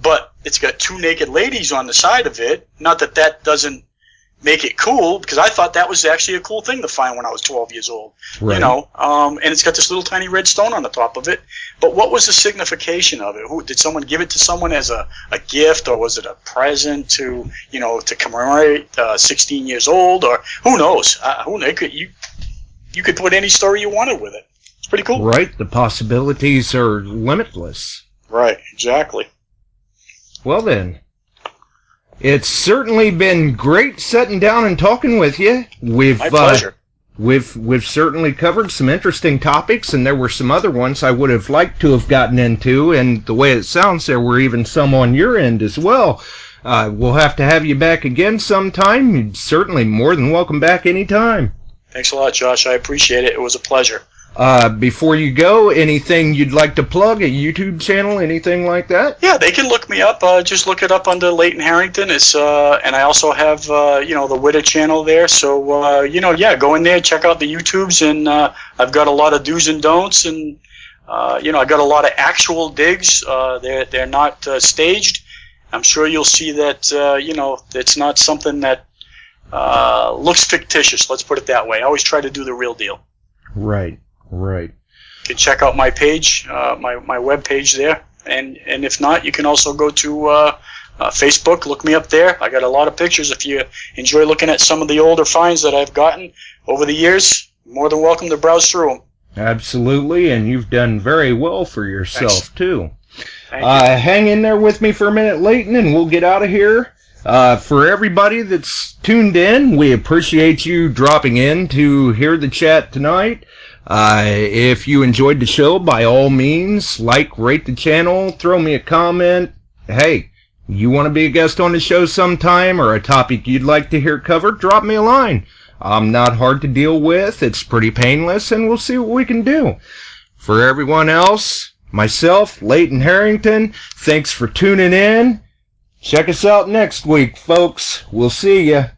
But it's got 2 naked ladies on the side of it. Not that that doesn't make it cool, because I thought that was actually a cool thing to find when I was 12 years old. Right. And it's got this little tiny red stone on the top of it. But what was the signification of it? Did someone give it to someone as a gift, or was it a present to commemorate 16 years old, or who knows? You could put any story you wanted with it. It's pretty cool. Right. The possibilities are limitless. Right. Exactly. Well then, it's certainly been great sitting down and talking with you. My pleasure. We've certainly covered some interesting topics, and there were some other ones I would have liked to have gotten into, and the way it sounds, there were even some on your end as well. We'll have to have you back again sometime. You're certainly more than welcome back anytime. Thanks a lot, Josh. I appreciate it. It was a pleasure. Before you go, anything you'd like to plug, a YouTube channel, anything like that? Yeah, they can look me up. Just look it up under Leighton Harrington. It's and I also have the Witter channel there. So go in there, check out the YouTubes, and I've got a lot of do's and don'ts, and I got a lot of actual digs. They're not staged. I'm sure you'll see that it's not something that looks fictitious. Let's put it that way. I always try to do the real deal. Right. Right. You can check out my page, my web page there, and if not, you can also go to Facebook. Look me up there. I got a lot of pictures. If you enjoy looking at some of the older finds that I've gotten over the years, more than welcome to browse through them. Absolutely, and you've done very well for yourself. Thanks. Too. Thank you. Hang in there with me for a minute, Leighton, and we'll get out of here. For everybody that's tuned in, we appreciate you dropping in to hear the chat tonight. If you enjoyed the show, by all means, rate the channel, throw me a comment. Hey, you want to be a guest on the show sometime, or a topic you'd like to hear covered, drop me a line. I'm not hard to deal with, it's pretty painless, and we'll see what we can do. For everyone else, myself, Leighton Harrington, thanks for tuning in. Check us out next week, folks. We'll see ya.